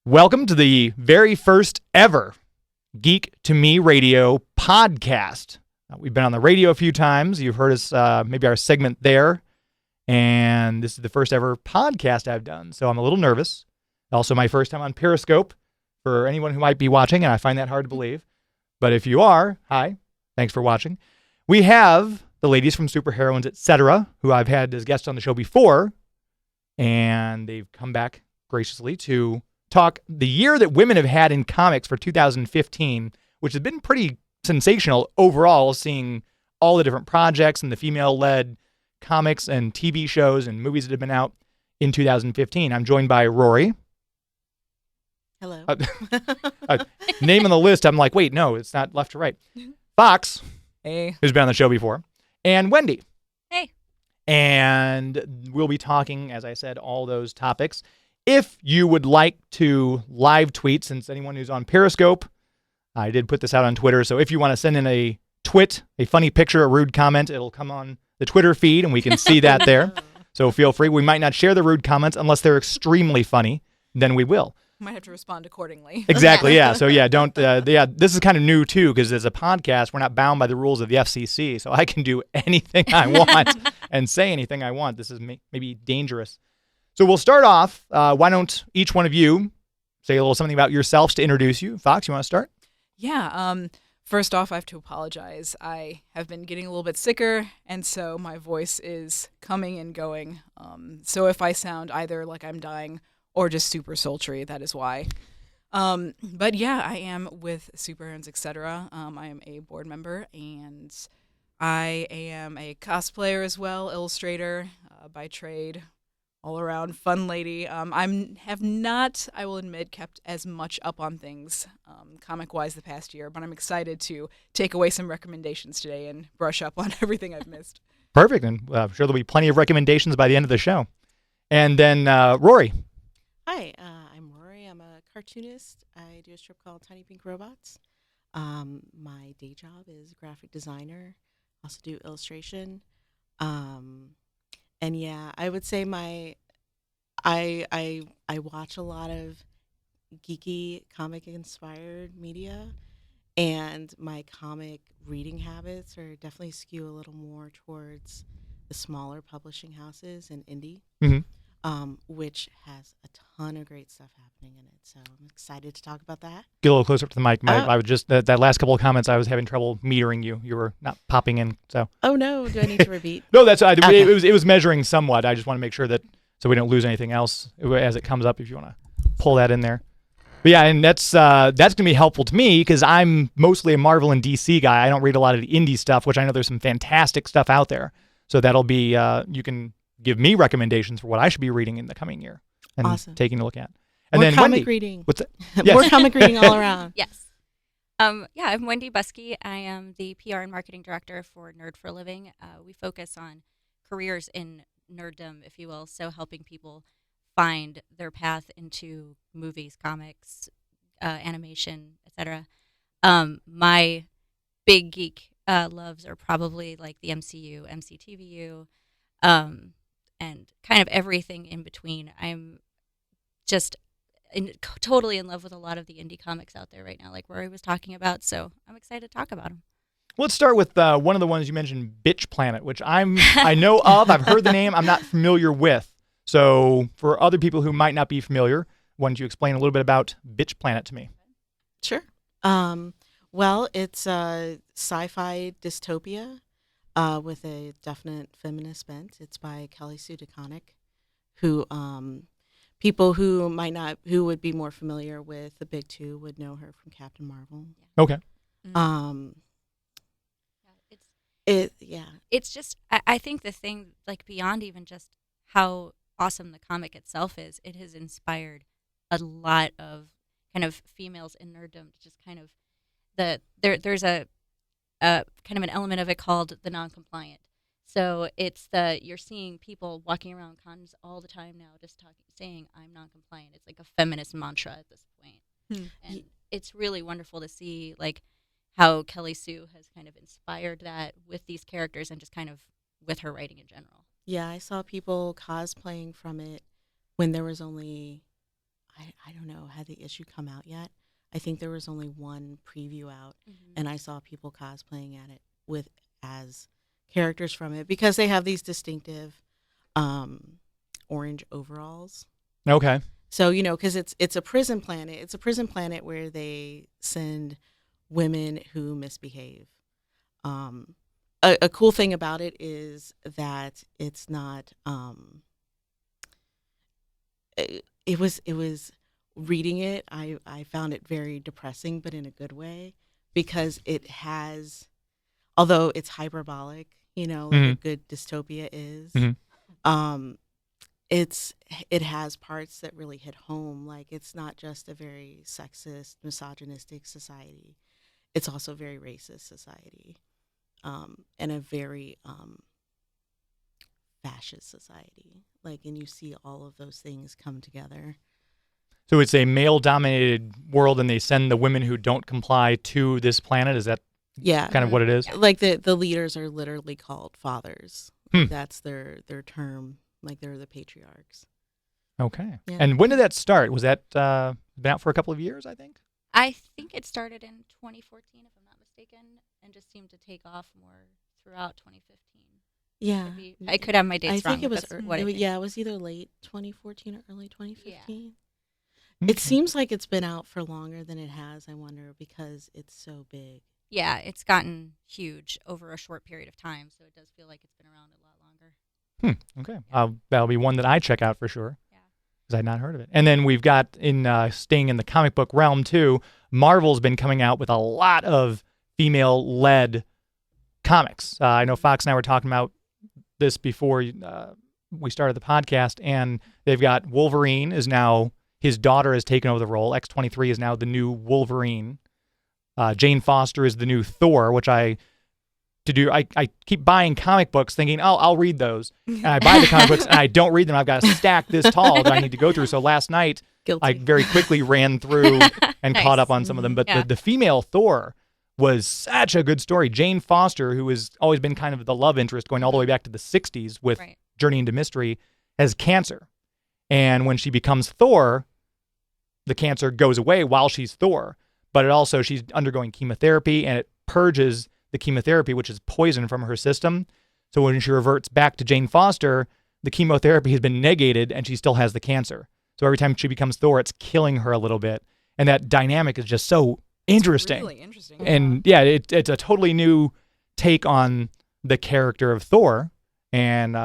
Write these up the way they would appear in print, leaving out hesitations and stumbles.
Welcome to the very first ever Geek To Me Radio podcast. We've been on the radio a few times. You've heard us, maybe our segment there. And this is the first ever podcast I've done. So I'm a little nervous. Also my first time on Periscope for anyone who might be watching, and I find that hard to believe. But if you are, hi, thanks for watching. We have the ladies from Super-Heroines Etc, who I've had as guests on the show before. And they've come back graciously to talk the year that women have had in comics for 2015, which has been pretty sensational overall, seeing all the different projects and the female-led comics and TV shows and movies that have been out in 2015. I'm joined by Rori. Hello. Name on the list, I'm like, wait, no, it's not left to right. Fox, Hey. who's been on the show before, and Wendy. Hey. And we'll be talking, as I said, all those topics. If you would like to live tweet, since anyone who's on Periscope, I did put this out on Twitter, so if you want to send in a twit, a funny picture, a rude comment, it'll come on the Twitter feed, and we can see that there. So feel free. We might not share the rude comments unless they're extremely funny. Then we will. Might have to respond accordingly. Exactly, yeah. So yeah, don't, this is kind of new too, because as a podcast, we're not bound by the rules of the FCC, so I can do anything I want and say anything I want. This is maybe dangerous. So we'll start off. Why don't each one of you say a little something about yourselves to introduce you? Fox, you want to start? Yeah. First off, I have to apologize. I have been getting a little bit sicker, and so my voice is coming and going. So if I sound either like I'm dying or just super sultry, that is why. But yeah, I am with Super-Heroines Etc. I am a board member, and I am a cosplayer as well, illustrator by trade. All around fun lady. Have not, I will admit, kept as much up on things comic-wise the past year, but I'm excited to take away some recommendations today and brush up on everything I've missed. Perfect, and I'm sure there'll be plenty of recommendations by the end of the show. And then Rory. Hi, I'm Rori. I'm a cartoonist. I do a strip called Tiny Pink Robots. My day job is graphic designer. Also do illustration. And yeah, I would say I watch a lot of geeky comic inspired media, and my comic reading habits are definitely skew a little more towards the smaller publishing houses and indie, which has a ton of great stuff happening in it. So I'm excited to talk about that. Get a little closer up to the mic. I was just, that last couple of comments, I was having trouble metering you. You were not popping in, so. Oh no, do I need to repeat? No, that's, Okay. it was measuring somewhat. I just want to make sure that, so we don't lose anything else as it comes up, if you want to pull that in there. But yeah, and that's going to be helpful to me because I'm mostly a Marvel and DC guy. I don't read a lot of the indie stuff, which I know there's some fantastic stuff out there. So that'll be, you can give me recommendations for what I should be reading in the coming year and taking a look at. And More then comic Wendy. reading. What's that? Yes. More comic reading all around. Yes. Yeah, I'm Wendy Buskey. I am the PR and marketing director for Nerd for a Living. We focus on careers in nerddom, if you will, so helping people find their path into movies, comics, animation, etc. My big geek loves are probably like the MCU, MCTVU, and kind of everything in between. I'm just totally in love with a lot of the indie comics out there right now, like Rory was talking about, so I'm excited to talk about them. Let's start with one of the ones you mentioned, Bitch Planet, which I know of. I've heard the name. I'm not familiar with. So for other people who might not be familiar, why don't you explain a little bit about Bitch Planet to me? Sure. Well, it's a sci-fi dystopia with a definite feminist bent. It's by Kelly Sue DeConnick, who people who would be more familiar with the big two would know her from Captain Marvel. Yeah. Okay. It's just, I think the thing, like beyond even just how awesome the comic itself is, it has inspired a lot of kind of females in nerddom to just kind of, there's a kind of an element of it called the non-compliant. So it's you're seeing people walking around cons all the time now just saying, I'm non-compliant. It's like a feminist mantra at this point. And it's really wonderful to see like how Kelly Sue has kind of inspired that with these characters and just kind of with her writing in general. Yeah, I saw people cosplaying from it when there was only, I don't know, had the issue come out yet. I think there was only one preview out, and I saw people cosplaying at it as characters from it because they have these distinctive orange overalls. Okay. So, because it's a prison planet. It's a prison planet where they send women who misbehave. A cool thing about it is that it's not. It was reading it. I found it very depressing, but in a good way, because it has, although it's hyperbolic, like a good dystopia is. It has parts that really hit home. Like, it's not just a very sexist, misogynistic society. It's also a very racist society, and a very fascist society. Like, and you see all of those things come together. So it's a male-dominated world, and they send the women who don't comply to this planet. Is that kind of what it is? Like, the leaders are literally called fathers. Hmm. That's their term. Like, they're the patriarchs. Okay. Yeah. And when did that start? Was that been out for a couple of years, I think? I think it started in 2014, if I'm not mistaken, and just seemed to take off more throughout 2015. Yeah. I could have my dates I wrong. think it was, That's what I think. it was either late 2014 or early 2015. Okay. It seems like it's been out for longer than it has, I wonder, because it's so big. Yeah, it's gotten huge over a short period of time, so it does feel like it's been around a lot longer. Okay. That'll be one that I check out for sure. Yeah. Because I'd not heard of it. And then we've got, staying in the comic book realm too, Marvel's been coming out with a lot of female-led comics. I know Fox and I were talking about this before we started the podcast, and they've got Wolverine is now, his daughter has taken over the role. X-23 is now the new Wolverine. Jane Foster is the new Thor, which I keep buying comic books thinking, oh, I'll read those. And I buy the comic books and I don't read them. I've got a stack this tall that I need to go through. So last night, Guilty. I very quickly ran through and Nice. caught up on some of them. But Yeah. the female Thor was such a good story. Jane Foster, who has always been kind of the love interest going all the way back to the 60s with Right. Journey into Mystery, has cancer. And when she becomes Thor, the cancer goes away while she's Thor. But it also, she's undergoing chemotherapy, and it purges the chemotherapy, which is poison, from her system. So when she reverts back to Jane Foster, the chemotherapy has been negated and she still has the cancer. So every time she becomes Thor, it's killing her a little bit. And that dynamic is just so interesting. Really interesting. And yeah, it's a totally new take on the character of Thor. And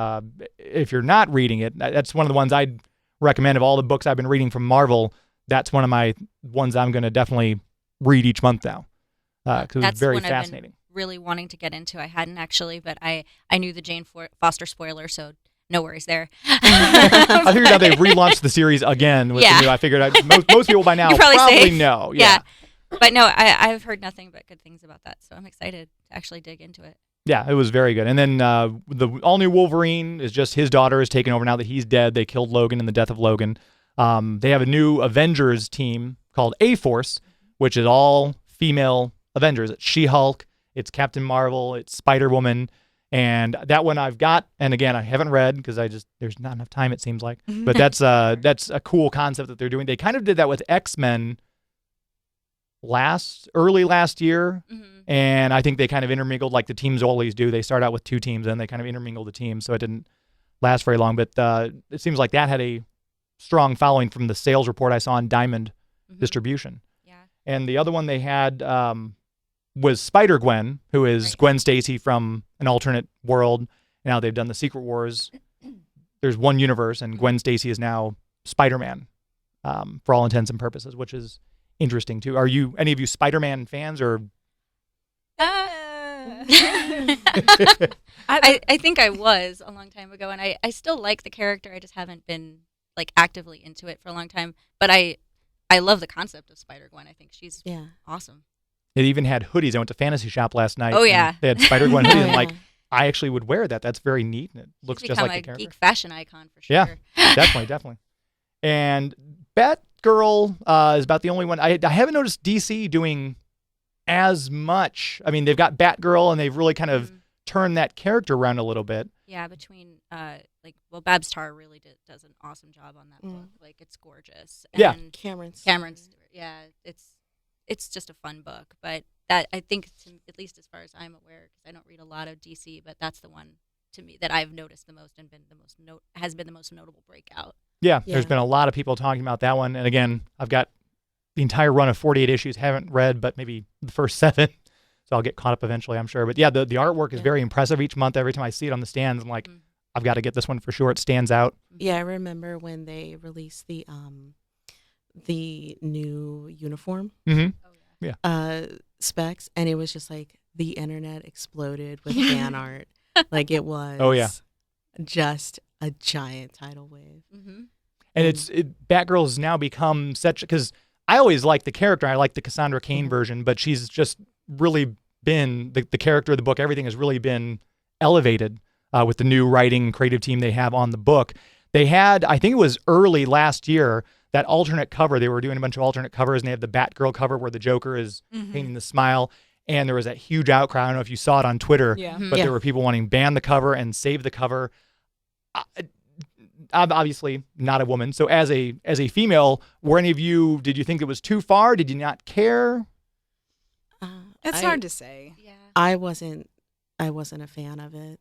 if you're not reading it, that's one of the ones I'd recommend. Of all the books I've been reading from Marvel, that's one of my ones I'm going to definitely read each month now, because That's it's very one I've fascinating. been really wanting to get into. I hadn't actually, but I knew the Jane Foster spoiler, so no worries there. I figured out they relaunched the series again with the new. I figured most people by now You're probably safe. know. Yeah. But no, I've heard nothing but good things about that, so I'm excited to actually dig into it. Yeah, it was very good. And then the all-new Wolverine is just his daughter is taken over now that he's dead. They killed Logan in the death of Logan. They have a new Avengers team called A-Force, which is all female Avengers. It's She-Hulk, it's Captain Marvel, it's Spider-Woman. And that one I've got, and again, I haven't read because there's not enough time, it seems like. But that's a cool concept that they're doing. They kind of did that with X-Men early last year. Mm-hmm. And I think they kind of intermingled like the teams always do. They start out with two teams and they kind of intermingle the teams, so it didn't last very long. But it seems like that had a strong following from the sales report I saw on Diamond Distribution. Yeah. And the other one they had was Spider-Gwen, who is Right. Gwen Stacy from an alternate world. Now they've done the Secret Wars. There's one universe, and Gwen Stacy is now Spider-Man for all intents and purposes, which is interesting too. Are any of you Spider-Man fans or? I think I was a long time ago, and I still like the character. I just haven't been like actively into it for a long time. But I love the concept of Spider-Gwen. I think she's awesome. It even had hoodies. I went to Fantasy Shop last night. Oh, yeah. and they had Spider-Gwen hoodies. Oh, I'm yeah. like, I actually would wear that. That's very neat, and it looks She's just like the become a character. geek fashion icon for sure. Yeah, definitely. And Batgirl is about the only one. I haven't noticed DC doing as much. I mean, they've got Batgirl, and they've really kind of turn that character around a little bit. Yeah, between Babs Tarr really does an awesome job on that book. Like, it's gorgeous. Yeah. And Cameron Stewart. Yeah, it's just a fun book. But that, I think, at least as far as I'm aware, because I don't read a lot of DC, but that's the one to me that I've noticed the most and has been the most notable breakout. Yeah, there's been a lot of people talking about that one. And again, I've got the entire run of 48 issues, haven't read, but maybe the first 7. So I'll get caught up eventually, I'm sure. But yeah, the artwork is very impressive each month. Every time I see it on the stands, I'm like, I've got to get this one for sure. It stands out. Yeah, I remember when they released the new uniform specs, and it was just like the internet exploded with fan art. Like, it was just a giant tidal wave. Mm-hmm. And Batgirl has now become such, because I always liked the character. I like the Cassandra Cain version, but she's just really been the character of the book. Everything has really been elevated with the new writing creative team they have on the book. They had, I think it was early last year, that alternate cover. They were doing a bunch of alternate covers, and they have the Batgirl cover where the Joker is painting the smile. And there was that huge outcry. I don't know if you saw it on Twitter, but there were people wanting to ban the cover and save the cover. I'm obviously not a woman. So as a female, were any of you, did you think it was too far? Did you not care? It's hard to say. Yeah. I wasn't a fan of it.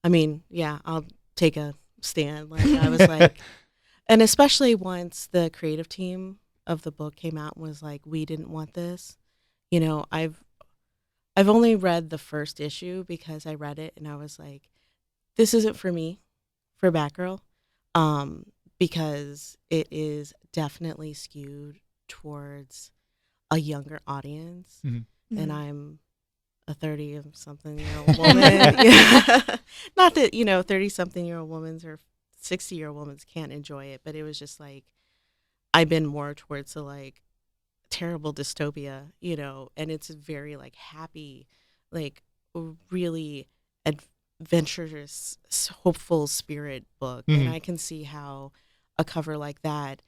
I mean, yeah, I'll take a stand. Like, I was like, and especially once the creative team of the book came out and was like, we didn't want this. You know, I've only read the first issue because I read it and I was like, this isn't for me, for Batgirl, because it is definitely skewed towards a younger audience. And I'm a 30-something-year-old woman. Not that, 30-something-year-old women or 60-year-old women can't enjoy it, but it was just like, I've been more towards the, like, terrible dystopia, and it's a very, like, happy, like, really adventurous, hopeful spirit book. And I can see how a cover like that,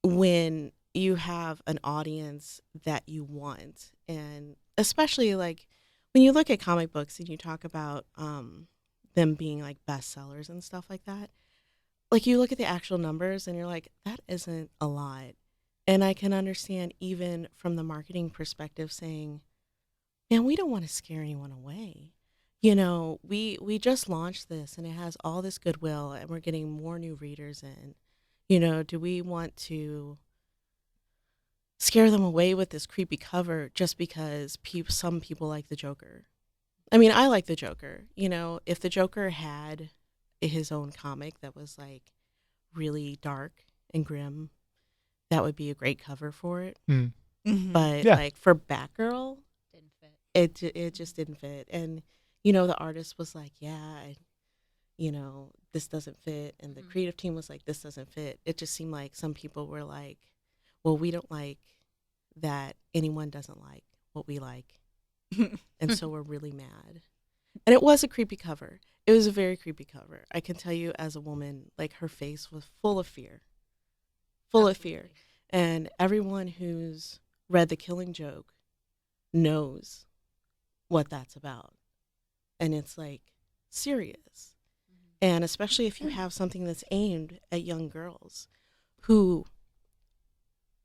when you have an audience that you want, and especially, like, when you look at comic books and you talk about them being, like, bestsellers and stuff like that, like, you look at the actual numbers and you're like, that isn't a lot. And I can understand, even from the marketing perspective, saying, man, we don't want to scare anyone away. We just launched this and it has all this goodwill and we're getting more new readers in. Do we want to scare them away with this creepy cover just because some people like the Joker? I mean, I like the Joker. If the Joker had his own comic that was, like, really dark and grim, that would be a great cover for it. But like, for Batgirl, Didn't fit. it just didn't fit. And the artist was like, this doesn't fit, and the creative team was like, this doesn't fit. It just seemed like some people were like, well, we don't like that anyone doesn't like what we like, and so we're really mad. And it was a creepy cover. It was a very creepy cover. I can tell you, as a woman, like, her face was full of fear. And everyone who's read The Killing Joke knows what that's about. And it's, like, serious. And especially if you have something that's aimed at young girls who,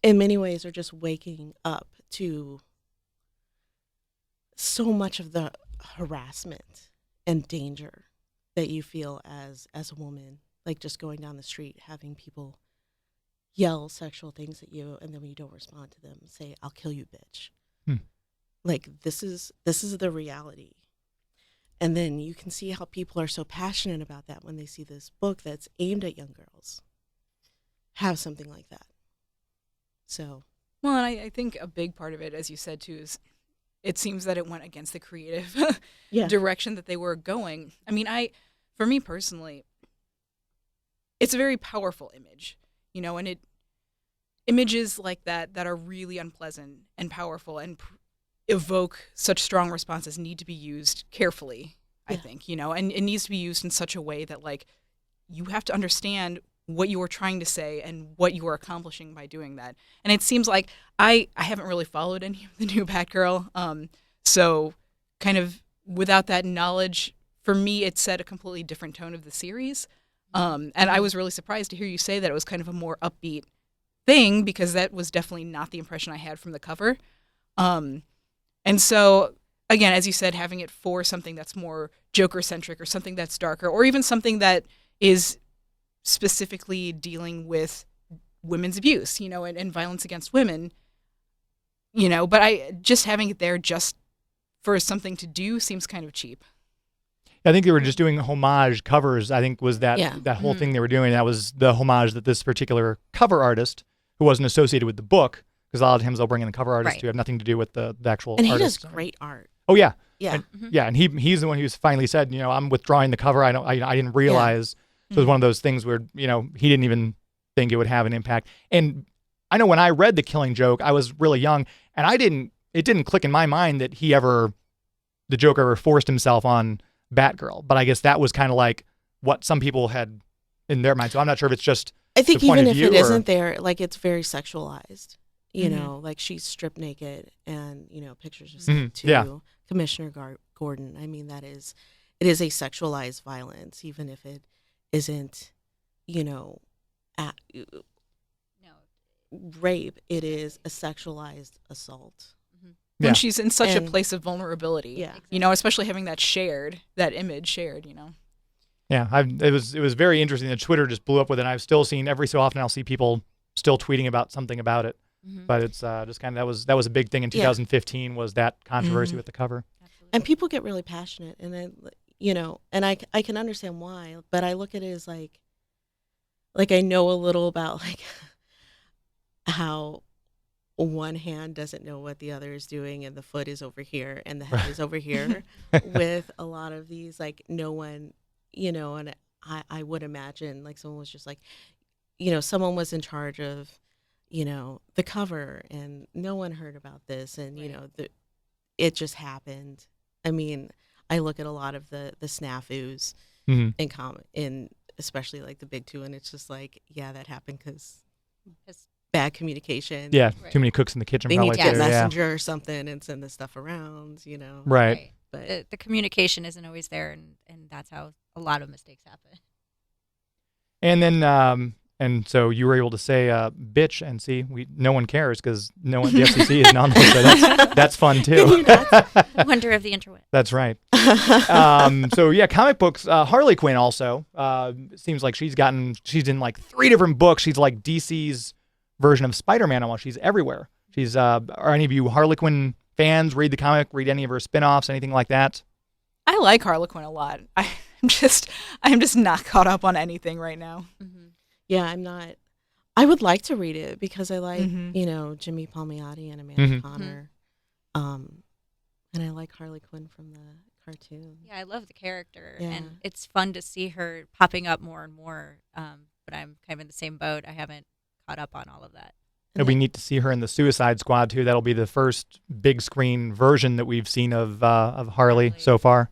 in many ways, are just waking up to so much of the harassment and danger that you feel as a woman, like, just going down the street, having people yell sexual things at you, and then when you don't respond to them, say, I'll kill you, bitch. Like, this is the reality. And then you can see how people are so passionate about that when they see this book that's aimed at young girls have something like that. So, well, and I think a big part of it, as you said too, is it seems that it went against the creative direction that they were going. I mean, for me personally, it's a very powerful image, and images like that are really unpleasant and powerful and evoke such strong responses need to be used carefully, I think, and it needs to be used in such a way that, like, you have to understand what you are trying to say and what you are accomplishing by doing that. And it seems like I haven't really followed any of the new Batgirl, so kind of without that knowledge, for me, it set a completely different tone of the series. And I was really surprised to hear you say that it was kind of a more upbeat thing, because that was definitely not the impression I had from the cover. And so, again, as you said, having it for something that's more Joker-centric or something that's darker, or even something that is specifically dealing with women's abuse, and violence against women, but just having it there just for something to do seems kind of cheap. I think they were just doing homage covers. I think was that whole thing they were doing. That was the homage that this particular cover artist, who wasn't associated with the book, because a lot of times they'll bring in the cover artist who have nothing to do with the actual and artist. He does great art. Oh yeah, yeah, and he's the one who's finally said, I'm withdrawing the cover. I didn't realize. So it was one of those things where he didn't even think it would have an impact. And I know when I read The Killing Joke, I was really young, and it didn't click in my mind that the Joker ever forced himself on Batgirl. But I guess that was kind of like what some people had in their mind. So I'm not sure if it's just I think the point even of if view it or... isn't there, like it's very sexualized. Like she's stripped naked and pictures are sent to Commissioner Gordon. I mean, it is a sexualized violence, even if it isn't, rape. It is a sexualized assault. When she's in such a place of vulnerability, yeah, especially having that image shared. Yeah, it was very interesting that Twitter just blew up with it. And I've still seen every so often I'll see people still tweeting about something about it. But it's just kind of that was a big thing in 2015 was that controversy with the cover. Absolutely. And people get really passionate, and then and I can understand why, but I look at it as like I know a little about like how one hand doesn't know what the other is doing, and the foot is over here and the head is over here. With a lot of these, like no one, and I would imagine like someone was just like, someone was in charge of the cover, and no one heard about this, and it just happened. I mean, I look at a lot of the snafus in especially like the big two, and it's just like, that happened because bad communication. Yeah, too many cooks in the kitchen. They probably need to get too, messenger or something and send this stuff around. Right. But the communication isn't always there, and that's how a lot of mistakes happen. And then and so you were able to say bitch, and see, no one cares because the FCC is not. So that's fun too. Wonder of the interweb. That's right. So yeah, comic books. Harley Quinn also seems like she's in like 3 different books. She's like DC's version of Spider-Man. Almost, she's everywhere. She's are any of you Harley Quinn fans? Read the comic? Read any of her spin-offs? Anything like that? I like Harley Quinn a lot. I'm just not caught up on anything right now. Yeah, I'm not. I would like to read it because I like, Jimmy Palmiotti and Amanda Conner. And I like Harley Quinn from the cartoon. Yeah, I love the character. Yeah. And it's fun to see her popping up more and more. But I'm kind of in the same boat. I haven't caught up on all of that. It'll be neat to see her in the Suicide Squad too. That'll be the first big screen version that we've seen of Harley so far.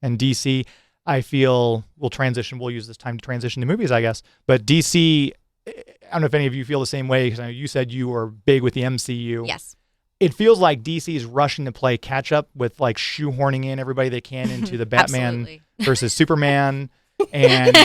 And DC, I feel we'll use this time to transition to movies, I guess. But DC, I don't know if any of you feel the same way, because I know you said you were big with the MCU. Yes. It feels like DC is rushing to play catch up with like shoehorning in everybody they can into the Batman versus Superman. And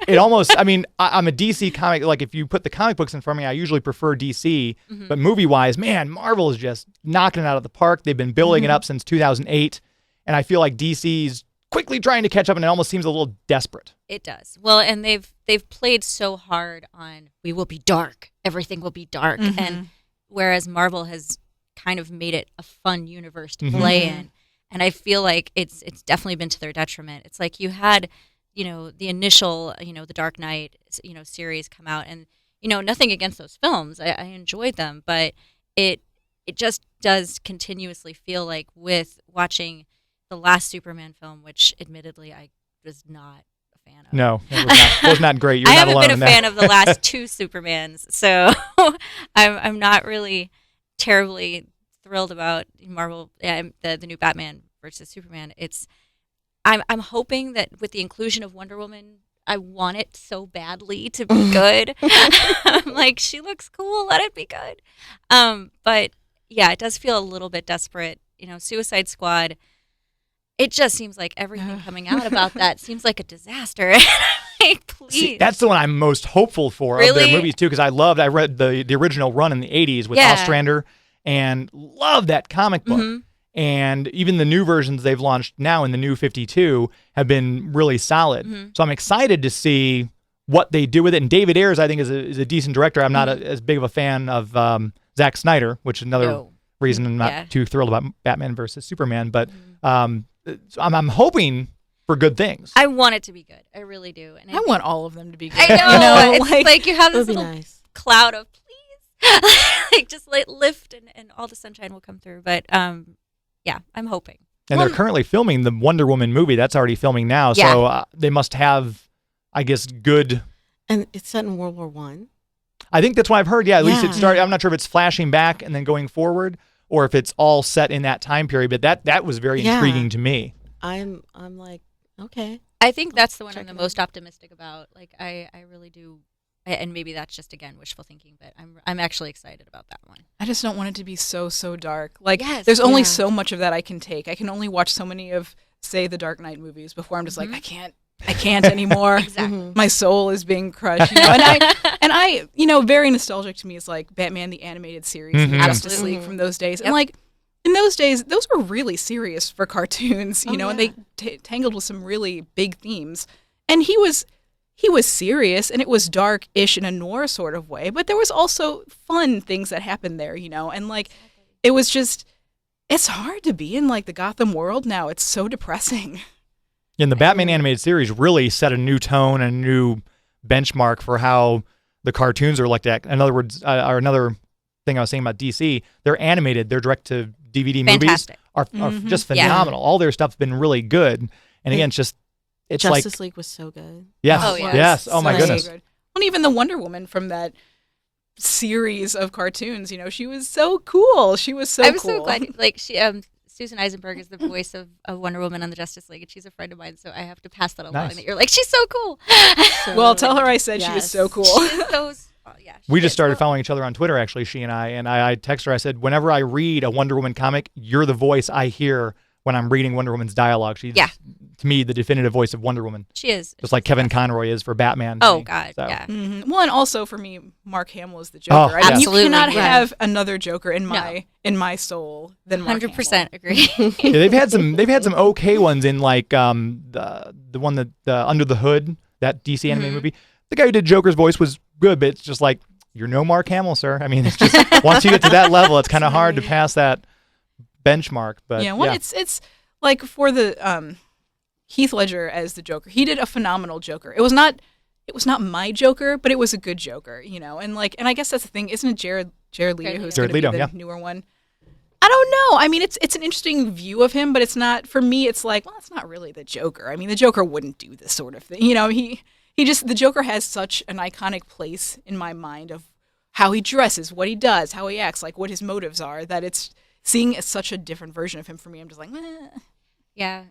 it almost, I'm a DC comic. Like if you put the comic books in front of me, I usually prefer DC. But movie wise, man, Marvel is just knocking it out of the park. They've been building it up since 2008. And I feel like DC's quickly trying to catch up, and it almost seems a little desperate. It does. Well, and they've played so hard on we will be dark, everything will be dark, and whereas Marvel has kind of made it a fun universe to play in, and I feel like it's definitely been to their detriment. It's like you had, the initial, the Dark Knight, series come out, and nothing against those films, I enjoyed them, but it just does continuously feel like with watching the last Superman film, which admittedly I was not a fan of. No, it was not great. You're I not haven't alone been a fan of the last 2 Supermans, so I'm not really terribly thrilled about Marvel, the new Batman versus Superman. I'm hoping that with the inclusion of Wonder Woman, I want it so badly to be good. I'm like, she looks cool, let it be good. But yeah, it does feel a little bit desperate. Suicide Squad, it just seems like everything coming out about that seems like a disaster. Like, please. See, that's the one I'm most hopeful for of their movies too, because I read the original run in the 80s with Ostrander and love that comic book. Mm-hmm. And even the new versions they've launched now in the new 52 have been really solid. Mm-hmm. So I'm excited to see what they do with it. And David Ayers, I think, is a decent director. I'm not as big of a fan of Zack Snyder, which is another reason I'm not too thrilled about Batman versus Superman. But so I'm hoping for good things. I want it to be good. I really do. And I want all of them to be good. I know. You know, it's like you have this little cloud of please. Like just lift and all the sunshine will come through. But yeah, I'm hoping. And they're currently filming the Wonder Woman movie. That's already filming now. Yeah. So they must have, I guess, good. And it's set in World War I. I think that's what I've heard. Yeah, at least it started. I'm not sure if it's flashing back and then going forward, or if it's all set in that time period. But that was very intriguing to me. I'm like, okay. I think that's the one I'm the most optimistic about. Like I really do. And maybe that's just, again, wishful thinking, but I'm actually excited about that one. I just don't want it to be so dark. Like, there's only so much of that I can take. I can only watch so many of, say, the Dark Knight movies before I'm just like, I can't anymore. Exactly. My soul is being crushed. You know? And I, you know, very nostalgic to me is like Batman the Animated Series, and Justice League from those days. And like, in those days, those were really serious for cartoons, you know, and they tangled with some really big themes. And he was serious, and it was dark-ish in a noir sort of way, but there was also fun things that happened there, you know, and like, it was just, it's hard to be in like the Gotham world now. It's so depressing. And the Batman animated series really set a new tone and a new benchmark for how the cartoons are looked at. In other words, or another thing I was saying about DC, they're animated, their direct-to-DVD movies are just phenomenal. All their stuff's been really good. And again, it's Justice League was so good. Yes. Oh, yeah. Yes. Oh, my So goodness. good. Well, even the Wonder Woman from that series of cartoons, you know, she was so cool. She was so cool. I was so glad. Like, she, Susan Eisenberg is the voice of Wonder Woman on the Justice League, and she's a friend of mine, so I have to pass that along. Nice. That you're like, she's so cool. Well, tell her I said she was so cool. We just started following each other on Twitter, actually, she and I texted her. I said, whenever I read a Wonder Woman comic, you're the voice I hear when I'm reading Wonder Woman's dialogue. She's, to me, the definitive voice of Wonder Woman. She is. Just like Kevin Conroy is for Batman. Oh, God, so. yeah. Mm-hmm. Well, and also for me, Mark Hamill is the Joker. I mean, you cannot have another Joker in my soul than Mark 100% agree. Yeah, they've had some okay ones in like the one that Under the Hood, that DC anime movie. The guy who did Joker's voice was good, but it's just like, you're no Mark Hamill, sir. I mean, it's just once you get to that level, it's kind of hard to pass that benchmark. But it's like for the Heath Ledger as the Joker, he did a phenomenal Joker. It was not my Joker, but it was a good Joker, you know. And I guess that's the thing, isn't it Jared Leto who's going to be the newer one? I don't know. I mean, it's an interesting view of him, but it's not, for me, it's like, well, it's not really the Joker. I mean, the Joker wouldn't do this sort of thing, you know. The Joker has such an iconic place in my mind of how he dresses, what he does, how he acts, like what his motives are, that it's seeing such a different version of him for me. I'm just like, Yeah.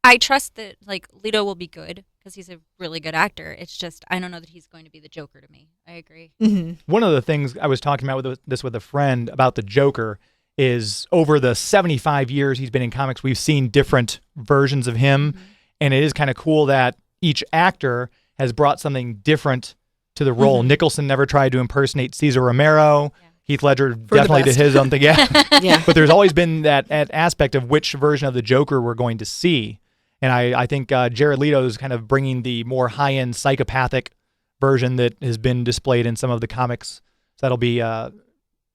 I trust that, like, Leto will be good because he's a really good actor. It's just, I don't know that he's going to be the Joker to me. I agree. Mm-hmm. One of the things I was talking about with a friend about the Joker is over the 75 years he's been in comics, we've seen different versions of him. And it is kind of cool that each actor has brought something different to the role. Nicholson never tried to impersonate Cesar Romero. Yeah. Heath Ledger definitely did his own thing. Yeah. But there's always been that aspect of which version of the Joker we're going to see. And I think Jared Leto is kind of bringing the more high-end psychopathic version that has been displayed in some of the comics. So that'll be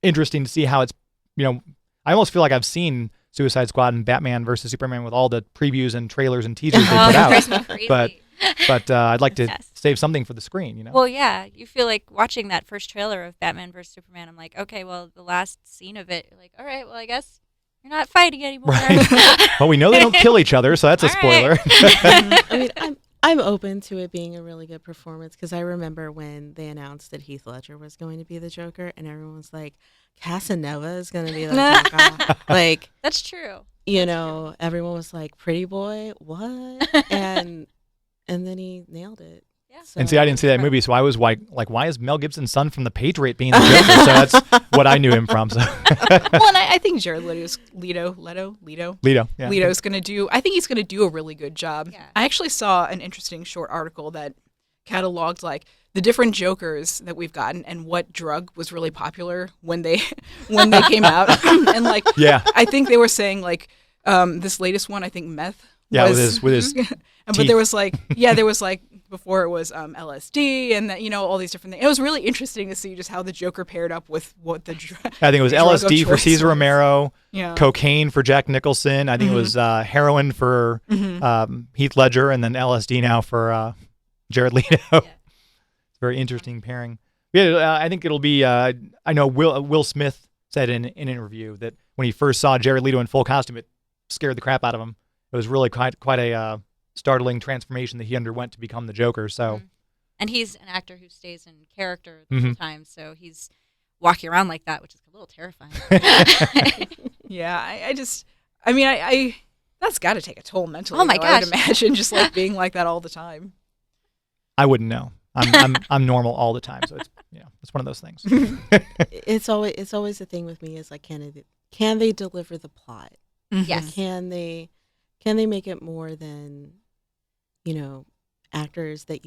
interesting to see how it's, you know, I almost feel like I've seen Suicide Squad and Batman versus Superman with all the previews and trailers and teasers they put out. But I'd like to save something for the screen, you know? Well, yeah. You feel like watching that first trailer of Batman vs. Superman, I'm like, okay, well, the last scene of it, you're like, all right, well, I guess you're not fighting anymore. Right. Well, we know they don't kill each other, so that's a spoiler. I mean, I'm open to it being a really good performance because I remember when they announced that Heath Ledger was going to be the Joker, and everyone was like, Casanova is going to be the Joker. Like, that's true. You know, everyone was like, pretty boy, what? And then he nailed it. Yeah. So, And see, I didn't see that movie, so I was like, why is Mel Gibson's son from The Patriot being the Joker? So that's what I knew him from. So Well, and I think Jared Leto, yeah. Leto's going to do, I think he's going to do a really good job. Yeah. I actually saw an interesting short article that cataloged like the different Jokers that we've gotten and what drug was really popular when they came out. And like, Yeah. I think they were saying like this latest one, I think meth. Yeah, was, with his but teeth. there was like, before it was LSD and that, all these different things. It was really interesting to see just how the Joker paired up with what the I think it was drug of LSD for choice Cesar was. Romero, Yeah. cocaine for Jack Nicholson. I think it was heroin for Heath Ledger, and then LSD now for Jared Leto. It's a very interesting pairing. Yeah, I think it'll be. I know Will Smith said in an interview that when he first saw Jared Leto in full costume, it scared the crap out of him. It was really quite a startling transformation that he underwent to become the Joker. So, and he's an actor who stays in character the whole time, so he's walking around like that, which is a little terrifying. Yeah, I that's got to take a toll mentally. Oh my though, I would gosh. imagine just like being like that all the time. I wouldn't know. I'm normal all the time, so it's it's one of those things. it's always the thing with me is like, can they deliver the plot? Yes. Can they make it more than, actors that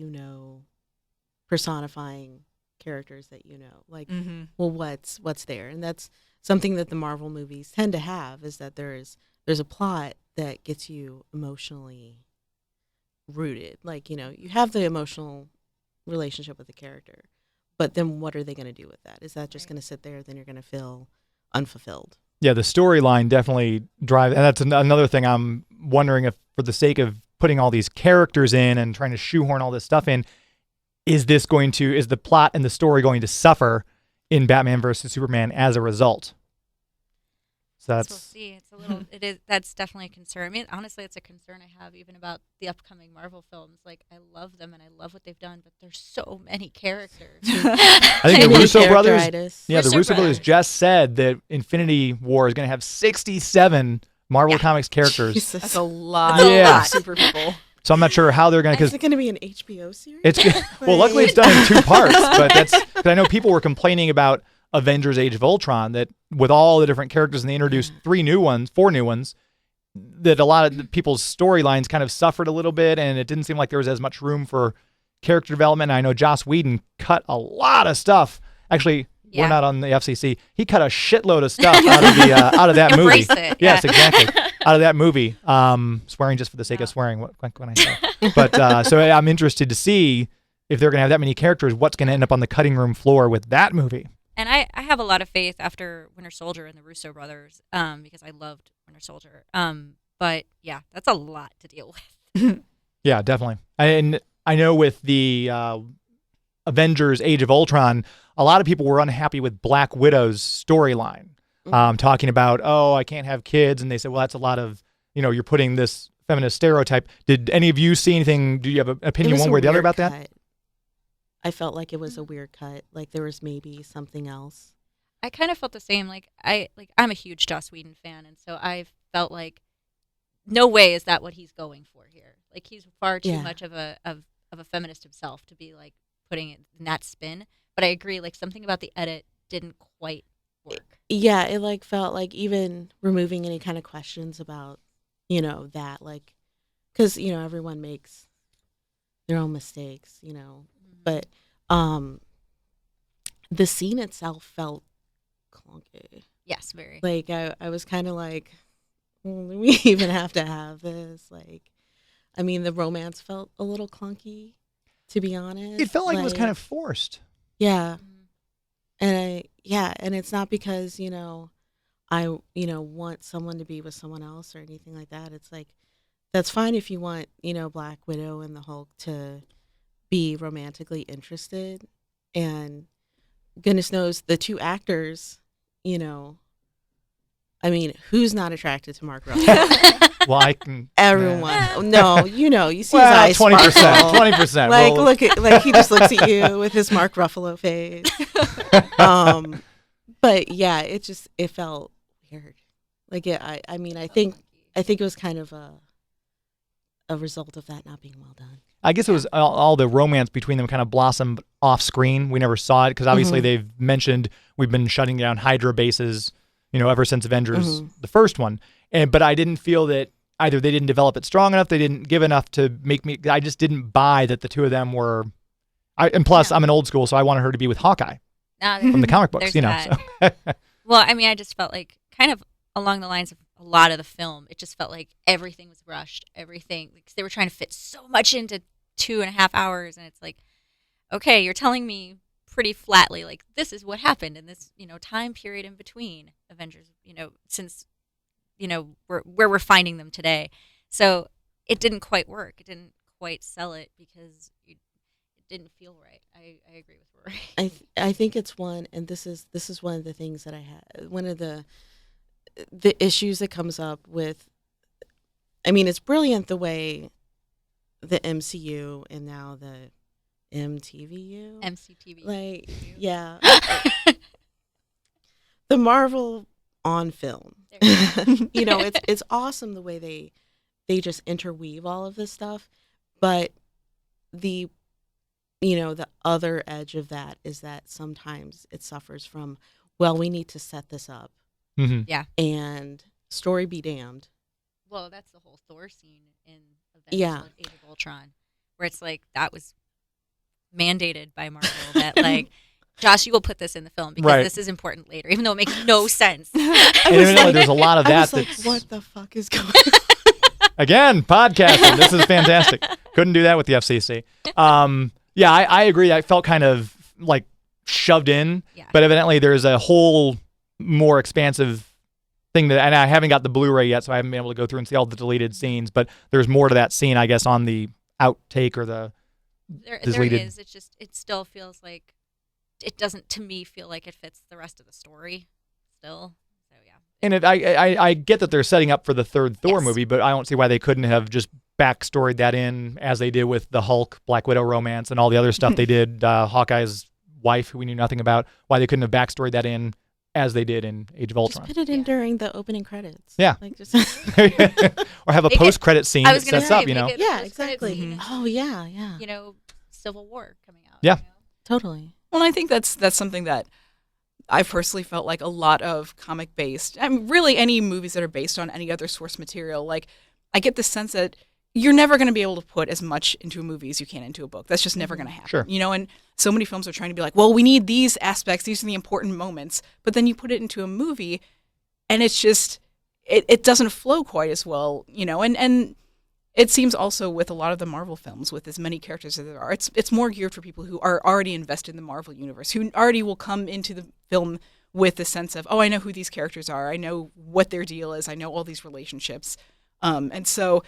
personifying characters that like, well, what's there? And that's something that the Marvel movies tend to have, is that there's a plot that gets you emotionally rooted. Like, you have the emotional relationship with the character, but then what are they going to do with that? Is that just going to sit there? Then you're going to feel unfulfilled. Yeah, the storyline definitely drives, and that's another thing I'm wondering if, for the sake of putting all these characters in and trying to shoehorn all this stuff in, is the plot and the story going to suffer in Batman versus Superman as a result? So We'll see. It's a little. That's definitely a concern. I mean, honestly, it's a concern I have even about the upcoming Marvel films. Like, I love them and I love what they've done, but there's so many characters. I think the Russo brothers. Characteritis. Yeah, the Russo brothers just said that Infinity War is going to have 67 Marvel Comics characters. Jesus. That's a lot Yeah. of super people. So I'm not sure how they're going to. Is it going to be an HBO series? Well, luckily it's done in 2 parts, but that's because I know people were complaining about Avengers: Age of Ultron, that with all the different characters and they introduced 4 new ones, that a lot of the people's storylines kind of suffered a little bit, and it didn't seem like there was as much room for character development. And I know Joss Whedon cut a lot of stuff. Actually, we're not on the FCC. He cut a shitload of stuff out of that movie. Embrace it. Yes, exactly. Out of that movie. Swearing just for the sake of swearing. What can I say? But so I'm interested to see if they're going to have that many characters, what's going to end up on the cutting room floor with that movie. And I have a lot of faith after Winter Soldier and the Russo brothers, because I loved Winter Soldier. But yeah, that's a lot to deal with. Yeah, definitely. And I know with the Avengers: Age of Ultron, a lot of people were unhappy with Black Widow's storyline, talking about, I can't have kids, and they said, well, that's a lot of, you're putting this feminist stereotype. Did any of you see anything? Do you have an opinion one way or the other about that? I felt like it was a weird cut. Like there was maybe something else. I kind of felt the same. I'm a huge Joss Whedon fan, and so I felt like, no way is that what he's going for here. Like, he's far too much of a feminist himself to be like putting it in that spin. But I agree, like, something about the edit didn't quite work. Yeah, it like felt like even removing any kind of questions about, that, like, because everyone makes their own mistakes, but the scene itself felt clunky. Yes, very. Like I was kind of like, do we even have to have this? Like, I mean, the romance felt a little clunky, to be honest. It felt like it was kind of forced. Yeah. And and it's not because, I, want someone to be with someone else or anything like that. It's like, that's fine if you want, Black Widow and the Hulk to be romantically interested. And goodness knows the 2 actors, I mean, who's not attracted to Mark Ruffalo? Well, I can. Everyone. Yeah. No, you see Well, his eyes 20%. sparkle. 20%. Like, Well, look at, like, he just looks at you with his Mark Ruffalo face. But yeah, it felt weird. Like, I mean, I think it was kind of a result of that not being well done. I guess it was all the romance between them kind of blossomed off screen. We never saw it because obviously they've mentioned we've been shutting down Hydra bases, ever since Avengers, the first one. But I didn't feel that either they didn't develop it strong enough, they didn't give enough to make me. I just didn't buy that the two of them were. And plus, I'm an old school, so I wanted her to be with Hawkeye from the comic books. So. Well, I mean, I just felt like kind of along the lines of a lot of the film, it just felt like everything was rushed. Everything, because they were trying to fit so much into 2.5 hours, and it's like, okay, you're telling me pretty flatly, like, this is what happened in this, time period in between Avengers, since, where we're finding them today. So it didn't quite work. It didn't quite sell it because it didn't feel right. I agree with Rory. I think it's one, and this is one of the things that I had. One of the issues that comes up with, I mean, it's brilliant the way the MCU and now the MCTV. Like, yeah. The Marvel on film. It's awesome the way they just interweave all of this stuff. But the other edge of that is that sometimes it suffers from, well, we need to set this up. Mm-hmm. Yeah. And story be damned. Well, that's the whole Thor scene in Avengers Age of Ultron, where it's like that was mandated by Marvel that like, Josh, you will put this in the film because this is important later, even though it makes no sense. There's a lot of that. What the fuck is going on? Again, podcasting. This is fantastic. Couldn't do that with the FCC. I agree. I felt kind of like shoved in, but evidently there's a whole more expansive thing and I haven't got the Blu-ray yet, so I haven't been able to go through and see all the deleted scenes, but there's more to that scene, I guess, on the outtake or the deleted. There is. It still feels like it doesn't, to me, feel like it fits the rest of the story still. So, yeah. And I get that they're setting up for the third Thor movie, but I don't see why they couldn't have just backstoried that in as they did with the Hulk, Black Widow romance and all the other stuff they did, Hawkeye's wife, who we knew nothing about, why they couldn't have backstoried that in as they did in Age of Ultron. Just put it in during the opening credits. Yeah. Like just or have a post-credit scene that sets up, Yeah, exactly. Scene. Oh, yeah. Civil War coming out. Yeah. Totally. Well, I think that's something that I personally felt like a lot of comic-based, really any movies that are based on any other source material, like I get the sense that you're never going to be able to put as much into a movie as you can into a book. That's just never going to happen. Sure. And so many films are trying to be like, well, we need these aspects. These are the important moments. But then you put it into a movie and it's just, it doesn't flow quite as well, and it seems also with a lot of the Marvel films, with as many characters as there are, it's more geared for people who are already invested in the Marvel universe, who already will come into the film with the sense of, oh, I know who these characters are. I know what their deal is. I know all these relationships. And so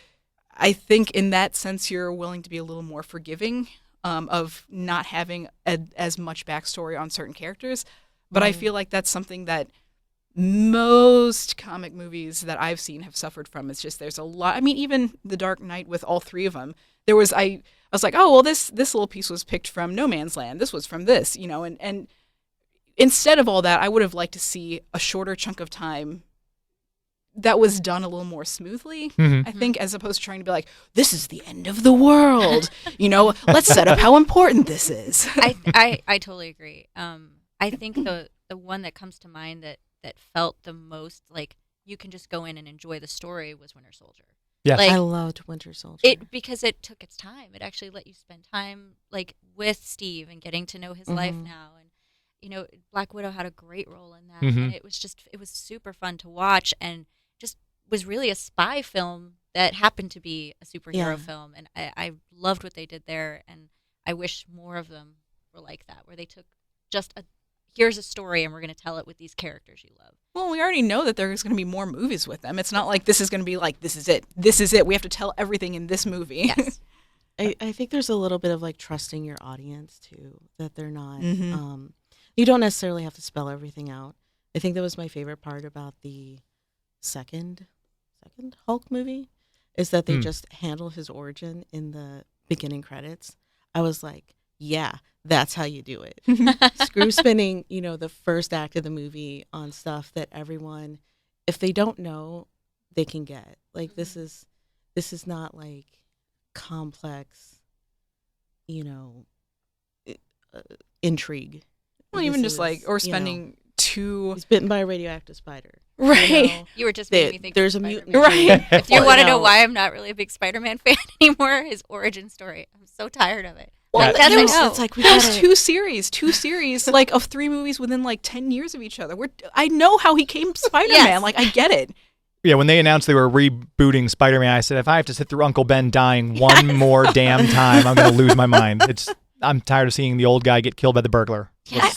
I think in that sense, you're willing to be a little more forgiving of not having as much backstory on certain characters. But I feel like that's something that most comic movies that I've seen have suffered from. It's just there's a lot. I mean, even The Dark Knight with all three of them, there was I was like, oh well, this little piece was picked from No Man's Land. This was from this, and instead of all that, I would have liked to see a shorter chunk of time that was done a little more smoothly, I think, as opposed to trying to be like, this is the end of the world. Let's set up how important this is. I totally agree. I think the one that comes to mind that felt the most like you can just go in and enjoy the story was Winter Soldier. Yeah, I loved Winter Soldier. Because it took its time. It actually let you spend time like with Steve and getting to know his life now. And Black Widow had a great role in that, and it was super fun to watch, and just was really a spy film that happened to be a superhero film, and I loved what they did there, and I wish more of them were like that, where they took just here's a story and we're going to tell it with these characters you love. Well, we already know that there's going to be more movies with them. It's not like this is going to be like, this is it. We have to tell everything in this movie. Yes. I think there's a little bit of like trusting your audience too, that they're not, you don't necessarily have to spell everything out. I think that was my favorite part about the second Hulk movie, is that they just handle his origin in the beginning credits. I was like, yeah, that's how you do it. Screw spending, the first act of the movie on stuff that everyone, if they don't know, they can get. Like this is not like complex intrigue. Well, even just like, or spending he's bitten by a radioactive spider. Right. You were just making me think there's a Spider-Man. mutant. Right. If you want to know why I'm not really a big Spider-Man fan anymore, his origin story. I'm so tired of it. Well, Like, yes, I know. It's like There was two series, like of 3 movies within like 10 years of each other. I know how he came Spider-Man. Yes. Like, I get it. Yeah, when they announced they were rebooting Spider-Man, I said, if I have to sit through Uncle Ben dying one more damn time, I'm going to lose my mind. I'm tired of seeing the old guy get killed by the burglar. Yes.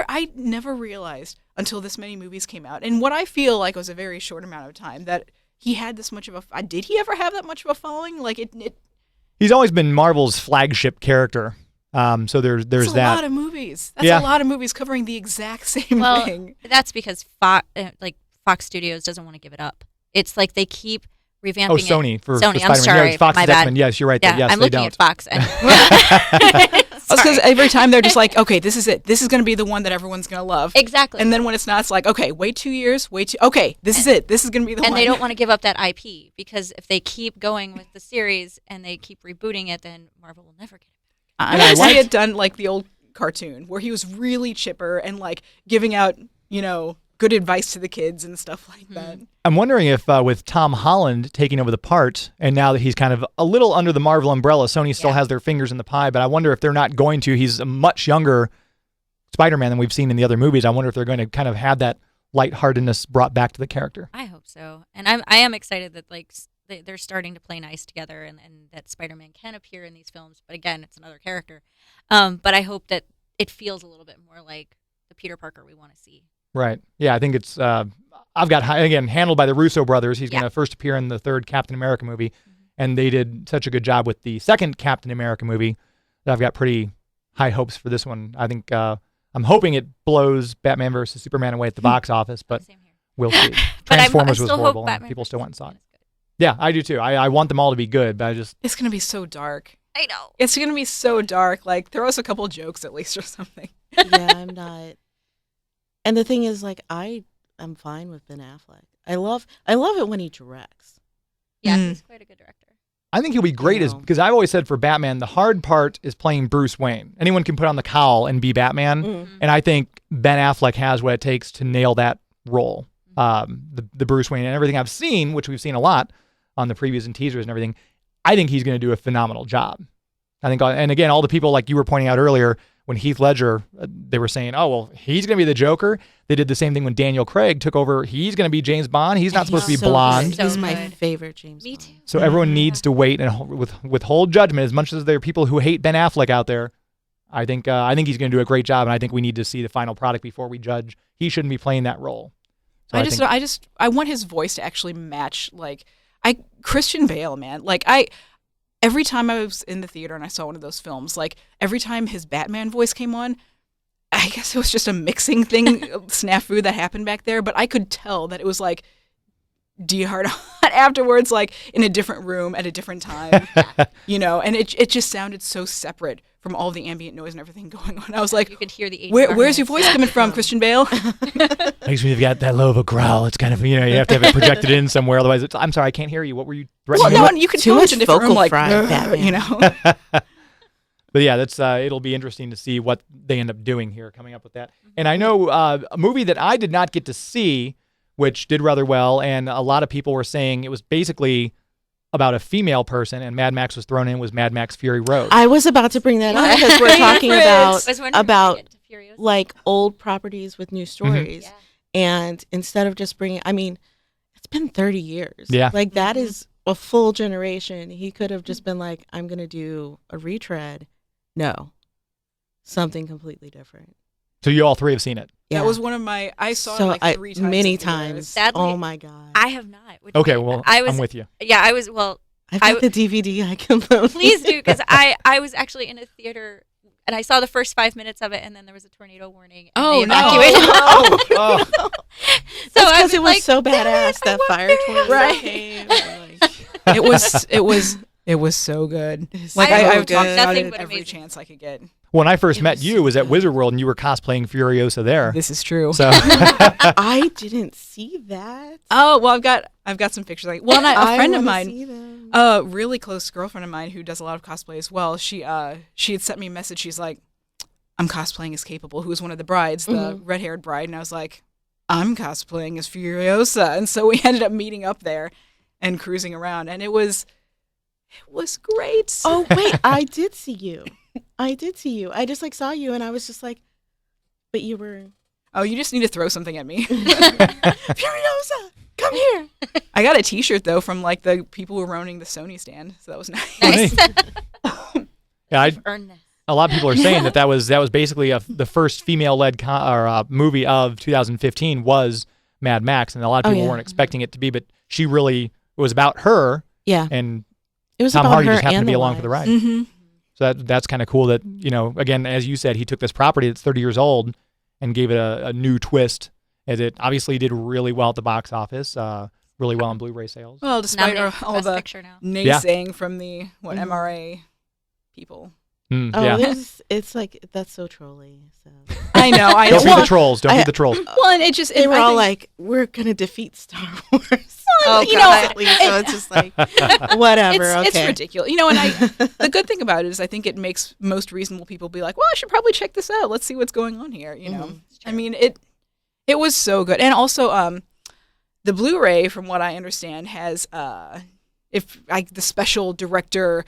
I never realized until this many movies came out, and what I feel like was a very short amount of time, that he had this much of a. Did he ever have that much of a following? Like it He's always been Marvel's flagship character. So there's that's that. a lot of movies. That's a lot of movies covering the exact same thing. That's because Fox Studios doesn't want to give it up. It's like they keep revamping it. Sony for Sony, Spider-Man. I'm sorry, Yeah, Fox my is bad. X-Men. Yes, you're right. Yeah, yes, I'm they looking don't. at Fox. And Because every time they're just like, okay, this is it. This is going to be the one that everyone's going to love. Exactly. And then when it's not, it's like, okay, wait 2 years, okay, this is it. This is going to be the one. And they don't want to give up that IP, because if they keep going with the series and they keep rebooting it, then Marvel will never get it. I want to see it done like the old cartoon, where he was really chipper and like giving out, good advice to the kids and stuff like that. I'm wondering if with Tom Holland taking over the part, and now that he's kind of a little under the Marvel umbrella, Sony still has their fingers in the pie, but I wonder if they're not going to. He's a much younger Spider-Man than we've seen in the other movies. I wonder if they're going to kind of have that lightheartedness brought back to the character. I hope so. And I am excited that they're starting to play nice together, and that Spider-Man can appear in these films. But again, it's another character. But I hope that it feels a little bit more like the Peter Parker we want to see. Right. Yeah, I think it's, handled by the Russo brothers. He's going to first appear in the third Captain America movie, and they did such a good job with the second Captain America movie that I've got pretty high hopes for this one. I think, I'm hoping it blows Batman versus Superman away at the box office, but Same here. we'll see. But Transformers I was still horrible, hope and Batman people still went and versus saw it. Superman is good. Yeah, I do too. I want them all to be good, but It's going to be so dark. I know. It's going to be so dark. Like, throw us a couple jokes at least or something. Yeah, I'm not. And the thing is, like, I'm fine with Ben Affleck. I love it when he directs. Yeah, he's quite a good director. I think he'll be great because I've always said for Batman, the hard part is playing Bruce Wayne. Anyone can put on the cowl and be Batman, and I think Ben Affleck has what it takes to nail that role. The Bruce Wayne and everything I've seen, which we've seen a lot on the previews and teasers and everything, I think he's going to do a phenomenal job. I think, and again, all the people like you were pointing out earlier, when Heath Ledger, they were saying, oh, well, he's going to be the Joker. They did the same thing when Daniel Craig took over. He's going to be James Bond. He's not supposed to be blonde. He's my favorite James Bond. Me too. So everyone needs to wait and withhold judgment. As much as there are people who hate Ben Affleck out there, I think he's going to do a great job, and I think we need to see the final product before we judge. He shouldn't be playing that role. So I want his voice to actually match, like, Christian Bale, man. Like, every time I was in the theater and I saw one of those films, like, every time his Batman voice came on, I guess it was just a mixing thing, snafu that happened back there, but I could tell that it was like hard on afterwards, like in a different room at a different time, and it just sounded so separate from all the ambient noise and everything going on. I was like, you could hear the where's your voice coming from, Christian Bale? Makes me you've got that low of a growl. It's kind of, you have to have it projected in somewhere. Otherwise, I'm sorry, I can't hear you. What were you threatening? Well, no, and you can too tell much it's a different room, vocal like, fry, Batman. But yeah, that's it'll be interesting to see what they end up doing here, coming up with that. And I know a movie that I did not get to see, which did rather well, and a lot of people were saying it was basically about a female person, and Mad Max was thrown in, was Mad Max Fury Road. I was about to bring that up because we're talking about like old properties with new stories. And instead of just bringing, it's been 30 years. Yeah. Like that is a full generation. He could have just been like, I'm going to do a retread. No, something completely different. So you all three have seen it. That was one of my. I saw it like 3 times. Many times. Sadly, oh my god! I have not. Okay, well, I'm with you. Yeah, I was. Well, I've got the DVD. I can load. Please do, because I was actually in a theater and I saw the first 5 minutes of it, and then there was a tornado warning. And they evacuated. So because it was so badass that fire tornado came. It was It was so good. It's Like so I've good. talked about Nothing it but every amazing. chance I could get. When I first It met was you so was at good. Wizard World, and you were cosplaying Furiosa there. This is true. So I didn't see that. Oh well, I've got some pictures. Like, well, and a friend of wanna mine, see them. a really close girlfriend of mine who does a lot of cosplay as well. She had sent me a message. She's like, "I'm cosplaying as Capable," who was one of the brides, the red-haired bride, and I was like, "I'm cosplaying as Furiosa," and so we ended up meeting up there and cruising around, and it was great. Oh wait, I did see you. I just like saw you, and I was just like, but you were Oh, you just need to throw something at me. Furiosa. Come here. I got a T-shirt though from like the people who were owning the Sony stand, so that was nice. Nice. yeah, Earn this. a lot of people are saying that was basically the first female-led movie of 2015 was Mad Max, and a lot of Oh, people yeah. weren't expecting it to be, but it was about her, Yeah, and it was Tom about Hardy her just happened and to be the along for the wives. ride. Mm-hmm. So that's kind of cool that, again, as you said, he took this property that's 30 years old and gave it a new twist, as it obviously did really well at the box office, really well in Blu-ray sales. Well, despite Nominated for all Best the Picture now. naysaying from the Mhm. MRA people. Oh, Yeah. it's like that's so trolly. So I know. I Don't know. feed the trolls. Don't feed the trolls. Well, and it just they were I all think- like, "We're gonna defeat Star Wars." Oh, you God. know, so it's just like whatever. it's okay, ridiculous. And the good thing about it is I think it makes most reasonable people be like, well, I should probably check this out. Let's see what's going on here. Mhm. I mean, it was so good. And also, the Blu-ray, from what I understand, has the special director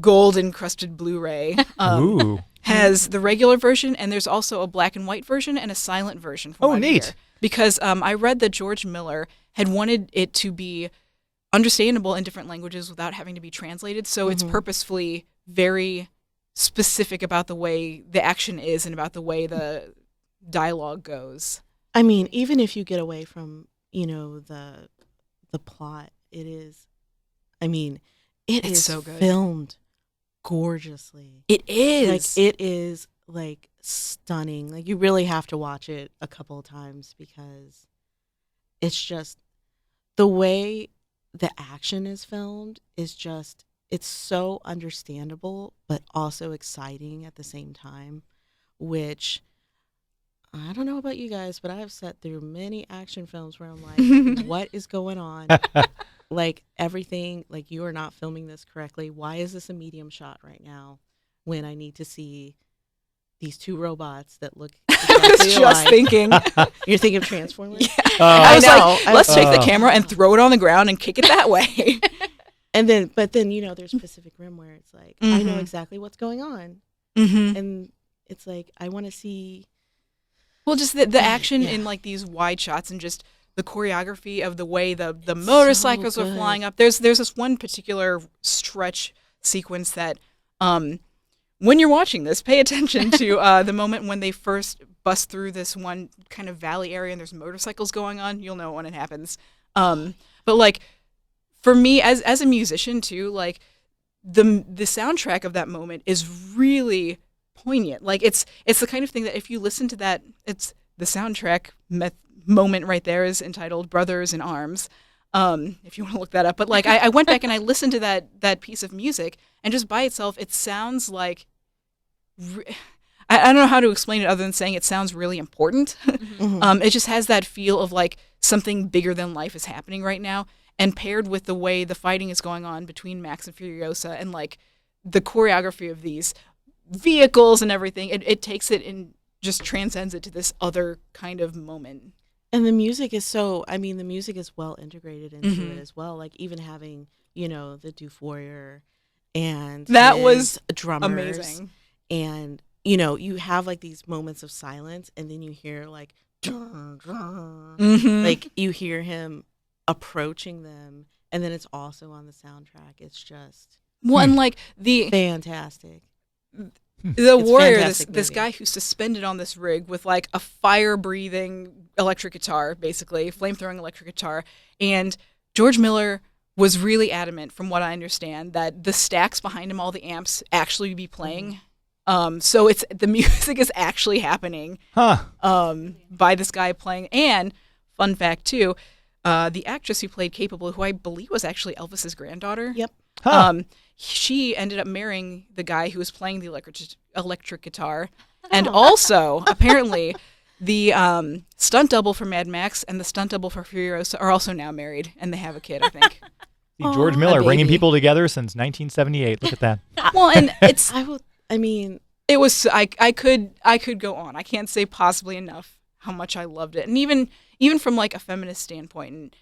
gold encrusted Blu-ray Ooh. has the regular version, and there's also a black and white version and a silent version. From Oh, what I neat. hear. Because I read that George Miller had wanted it to be understandable in different languages without having to be translated. So it's Mhm. purposefully very specific about the way the action is and about the way the dialogue goes. I mean, even if you get away from the plot, it is. I mean, It's is so good. filmed gorgeously. It is. Like it is like stunning. Like you really have to watch it a couple of times because it's just the way the action is filmed is just it's so understandable but also exciting at the same time, which I don't know about you guys, but I have sat through many action films where I'm like, what is going on? Like everything, like you are not filming this correctly. Why is this a medium shot right now when I need to see these two robots that look I exactly was just alike? thinking. You're thinking of Transformers? I was know. like, let's take the Oh. camera and throw it on the ground and kick it that way. But then there's Pacific Rim where it's like, I know Mhm. exactly what's going on. Mm-hmm. And it's like, I want to see. Well, just the action Yeah. in like these wide shots and just the choreography of the way the It's motorcycles so are good. flying up. There's this one particular stretch sequence that when you're watching this, pay attention to the moment when they first bust through this one kind of valley area and there's motorcycles going on. You'll know when it happens. But like for me as a musician too, like the soundtrack of that moment is really poignant. Like it's the kind of thing that if you listen to that, it's the soundtrack moment right there is entitled Brothers in Arms. If you want to look that up. But like I went back and I listened to that piece of music and just by itself, it sounds like I don't know how to explain it other than saying it sounds really important. Mhm. It just has that feel of like something bigger than life is happening right now. And paired with the way the fighting is going on between Max and Furiosa and like the choreography of these vehicles and everything, it takes it and just transcends it to this other kind of moment. And the music is the music is well integrated into Mhm. it as well. Like even having, the Doof Warrior and That his was drummers. Amazing. And, you have like these moments of silence and then you hear like, Mhm. like you hear him approaching them. And then it's also on the soundtrack. It's just One like the fantastic. warrior, fantastic this movie. guy who's suspended on this rig with like a fire-breathing electric guitar, basically flame-throwing electric guitar, and George Miller was really adamant, from what I understand, that the stacks behind him, all the amps, actually be playing. So it's the music is actually happening Huh. by this guy playing. And fun fact too, the actress who played Capable, who I believe was actually Elvis's granddaughter. Yep. Huh. she ended up marrying the guy who was playing the electric guitar. And also, apparently, the stunt double for Mad Max and the stunt double for Furiosa are also now married, and they have a kid, I think. See, George Miller bringing people together since 1978. Look at that. Well, and it's it was I could go on. I can't say possibly enough how much I loved it, and even from like a feminist standpoint, and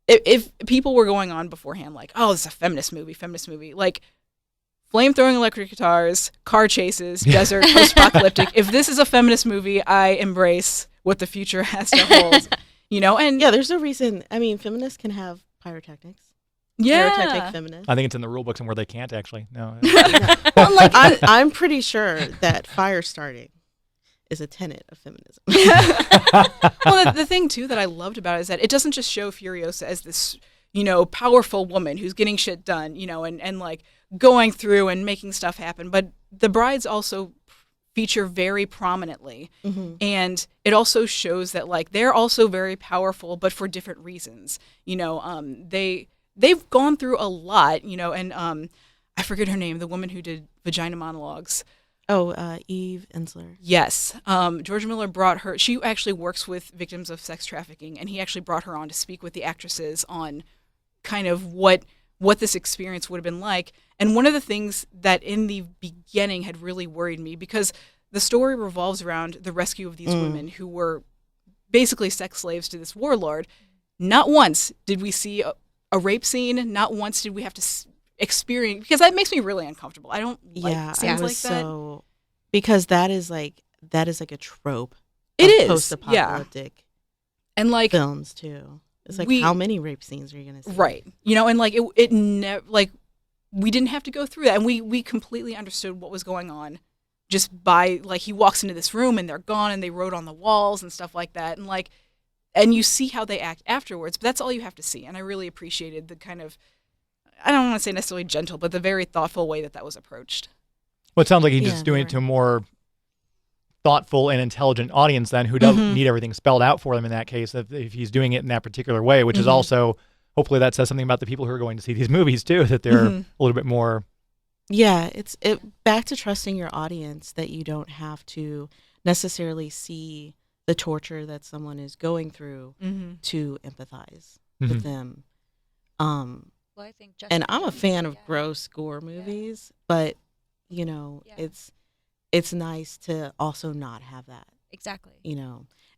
if people were going on beforehand like, oh, this is a feminist movie, like flame-throwing electric guitars, car chases, desert, post-apocalyptic. If this is a feminist movie, I embrace what the future has to hold. And yeah, there's no reason. I mean, feminists can have pyrotechnics. Yeah, pyrotechnic feminists. I think it's in the rule books and where they can't actually. No. Well, like I'm pretty sure that fire starting is a tenet of feminism. Well, the thing too that I loved about it is that it doesn't just show Furiosa as this, powerful woman who's getting shit done, and like going through and making stuff happen, but the brides also feature very prominently, and it also shows that like they're also very powerful, but for different reasons. They've gone through a lot, and I forget her name, the woman who did Vagina Monologues. Oh, Eve Ensler. Yes. George Miller brought her. She actually works with victims of sex trafficking, and he actually brought her on to speak with the actresses on kind of what this experience would have been like. And one of the things that in the beginning had really worried me, because the story revolves around the rescue of these women who were basically sex slaves to this warlord. Not once did we see a rape scene. Not once did we have to experience, because that makes me really uncomfortable. I don't like scenes like that. Because that is like a trope. It is post-apocalyptic, and like films too. It's like, how many rape scenes are you gonna see? Right. And like it never, like we didn't have to go through that, and we completely understood what was going on just by like he walks into this room and they're gone and they wrote on the walls and stuff like that, and you see how they act afterwards, but that's all you have to see. And I really appreciated the kind of, I don't want to say necessarily gentle, but the very thoughtful way that was approached. Well, it sounds like he's just doing it to a more thoughtful and intelligent audience then, who doesn't need everything spelled out for them in that case, if he's doing it in that particular way, which is also, hopefully that says something about the people who are going to see these movies too, that they're a little bit more. Yeah, it's back to trusting your audience, that you don't have to necessarily see the torture that someone is going through to empathize with them. Well, I think and I'm a fan of gross gore movies, but it's nice to also not have that. Exactly.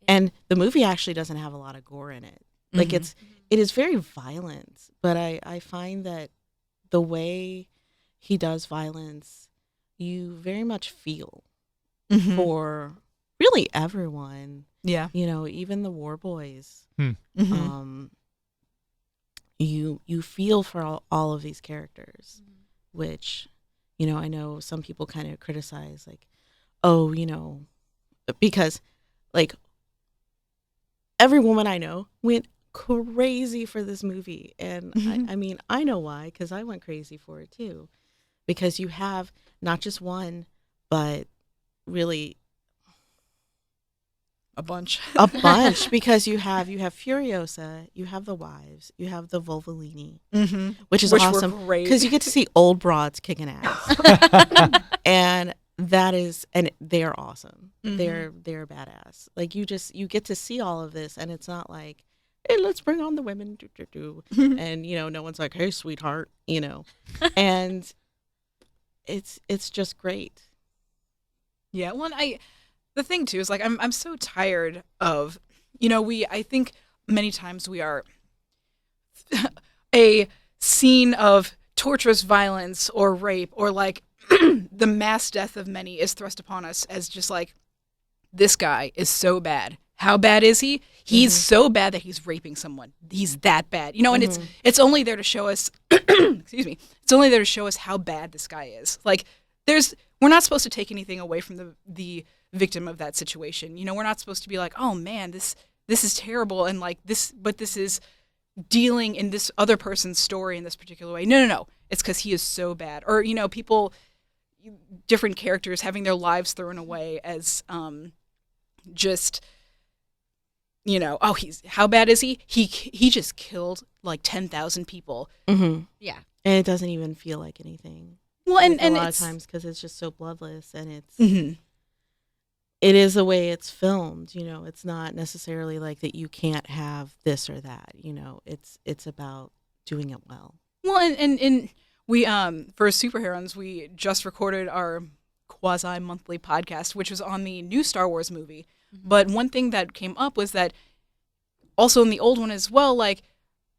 And the movie actually doesn't have a lot of gore in it. Like it is very violent, but I find that the way he does violence, you very much feel for really everyone. Yeah. Even the war boys. You feel for all of these characters, which, I know some people kind of criticize, like, oh, because like every woman I know went crazy for this movie. And I mean, I know why, because I went crazy for it too. Because you have not just one, but really a bunch, because you have Furiosa, you have the wives, you have the Vulvolini, which is awesome because you get to see old broads kicking ass, and they are awesome. They're badass. Like you get to see all of this, and it's not like, hey, let's bring on the women, and no one's like, hey, sweetheart, and it's just great. Yeah, well, the thing too is like I'm so tired of, I think many times we are a scene of torturous violence or rape, or like the mass death of many is thrust upon us as just like, this guy is so bad. How bad is he? He's so bad that he's raping someone. He's that bad. And it's only there to show us excuse me. It's only there to show us how bad this guy is. Like we're not supposed to take anything away from the victim of that situation. We're not supposed to be like, oh man, this is terrible, and like this, but this is dealing in this other person's story in this particular way. No. It's because he is so bad. Or, people, different characters having their lives thrown away as just, how bad is he? He just killed like 10,000 people. Yeah. And it doesn't even feel like anything. Well, Like, and a lot of it's times because it's just so bloodless, and Mhm. it is the way it's filmed. It's not necessarily like that you can't have this or that. It's about doing it well. Well, and we for Super-Heroines, we just recorded our quasi-monthly podcast, which was on the new Star Wars movie. But one thing that came up was that also in the old one as well, like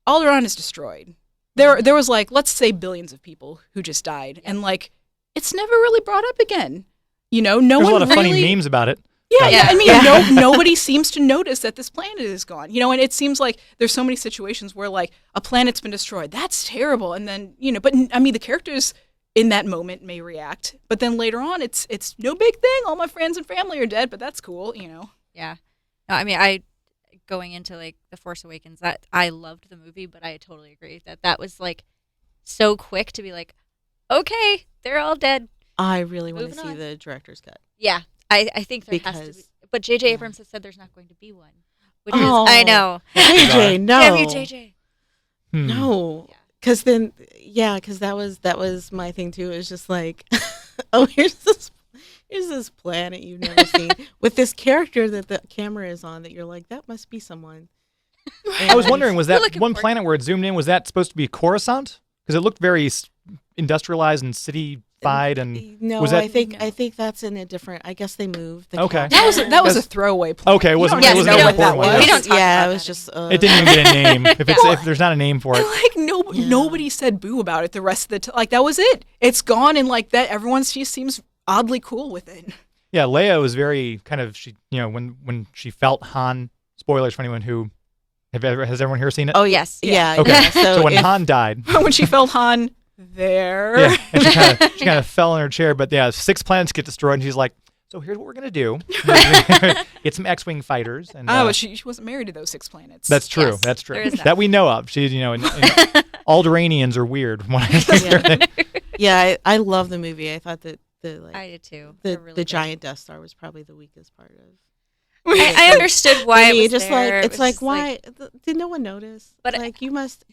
Alderaan is destroyed. There was like, let's say, billions of people who just died, and like it's never really brought up again. No There's one a lot of really, funny memes about it. Yeah. I mean, Yeah. nobody seems to notice that this planet is gone. And it seems like there's so many situations where like a planet's been destroyed. That's terrible. And then, but I mean, the characters in that moment may react, but then later on, it's no big thing. All my friends and family are dead, but that's cool. Yeah. No, I mean, going into like The Force Awakens, that I loved the movie, but I totally agree that was like so quick to be like, okay, they're all dead. I really want to Moving see on. the director's cut. Yeah, I think there has to be. Because- But J.J. yeah. Abrams has said there's not going to be one, which Oh. is I know. JJ, no. Damn you, J.J. No. Yeah. Because then, because that was my thing too. It's just like, oh, here's this planet you've never seen with this character that the camera is on that you're like, that must be someone. I was wondering, was You're that looking one for- planet where it zoomed in, was that supposed to be Coruscant? Because it looked very industrialized and city-fied, and No, was that- I think that's in a different. I guess they moved. The Okay. cast. That was a That's- throwaway planet. Okay, it wasn't- You it don't wasn't even know an what that important one. was. We don't talk Yeah, about it was that just. it didn't even get a name. If there's not a name for it. Like Yeah. nobody said boo about it the rest of the time. Like that was it. It's gone, and like that, everyone just seems oddly cool with it. Yeah, Leia was very kind of when she felt Han. Spoilers for anyone who has everyone here seen it? Oh Yes. yeah. Okay. Yeah. So when if- Han died, When she felt Han there. yeah, and she kind of fell in her chair. But yeah, 6 planets get destroyed, and she's like, "So here's what we're gonna do: get some X-wing fighters." And Oh, she wasn't married to those 6 planets. that's true. Yes, That's true. there is that. That we know of. She's and Alderanians are weird. from what I understand. Yeah, I love the movie. I thought that I did too. the They're really the good. giant Death Star was probably the weakest part of. I understood why I it mean, was just there. like It it's was like just why did no one notice? But- like you must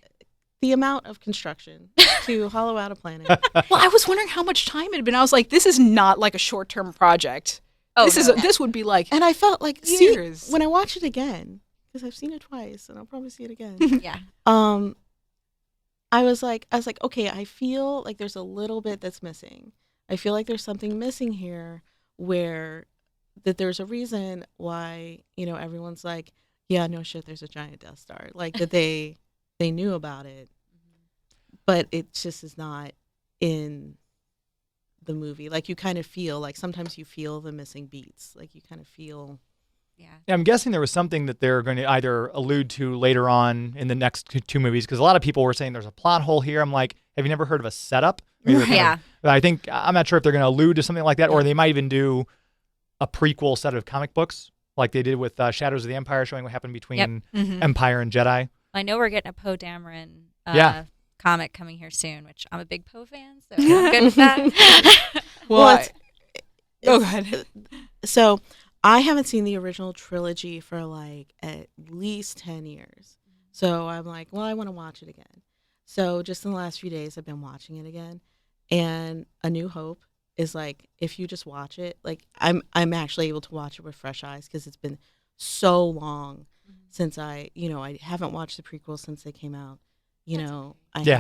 the amount of construction to hollow out a planet. Well, I was wondering how much time it had been. I was like, this is not like a short-term project. Oh, this no. this would be like And I felt like years. when I watch it again, because I've seen it twice and I'll probably see it again. Yeah. I was like, okay, I feel like there's a little bit that's missing. I feel like there's something missing here where that there's a reason why, everyone's like, yeah, no shit, there's a giant Death Star. Like that they knew about it. But it just is not in the movie. Like you kind of feel like sometimes you feel the missing beats. Like you kind of feel Yeah. Yeah, I'm guessing there was something that they're going to either allude to later on in the next two movies, because a lot of people were saying there's a plot hole here. I'm like, have you never heard of a setup? Maybe they're kind Yeah. of- I think I'm not sure if they're going to allude to something like that, or they might even do a prequel set of comic books like they did with Shadows of the Empire, showing what happened between Mhm. Empire and Jedi. I know we're getting a Poe Dameron Yeah. comic coming here soon, which I'm a big Poe fan, so I'm good with that. Well, it's- go ahead. So I haven't seen the original trilogy for like at least 10 years. So I'm like, well, I want to watch it again. So just in the last few days, I've been watching it again. And A New Hope is like, if you just watch it, like I'm actually able to watch it with fresh eyes because it's been so long since I haven't watched the prequels since they came out. Yeah,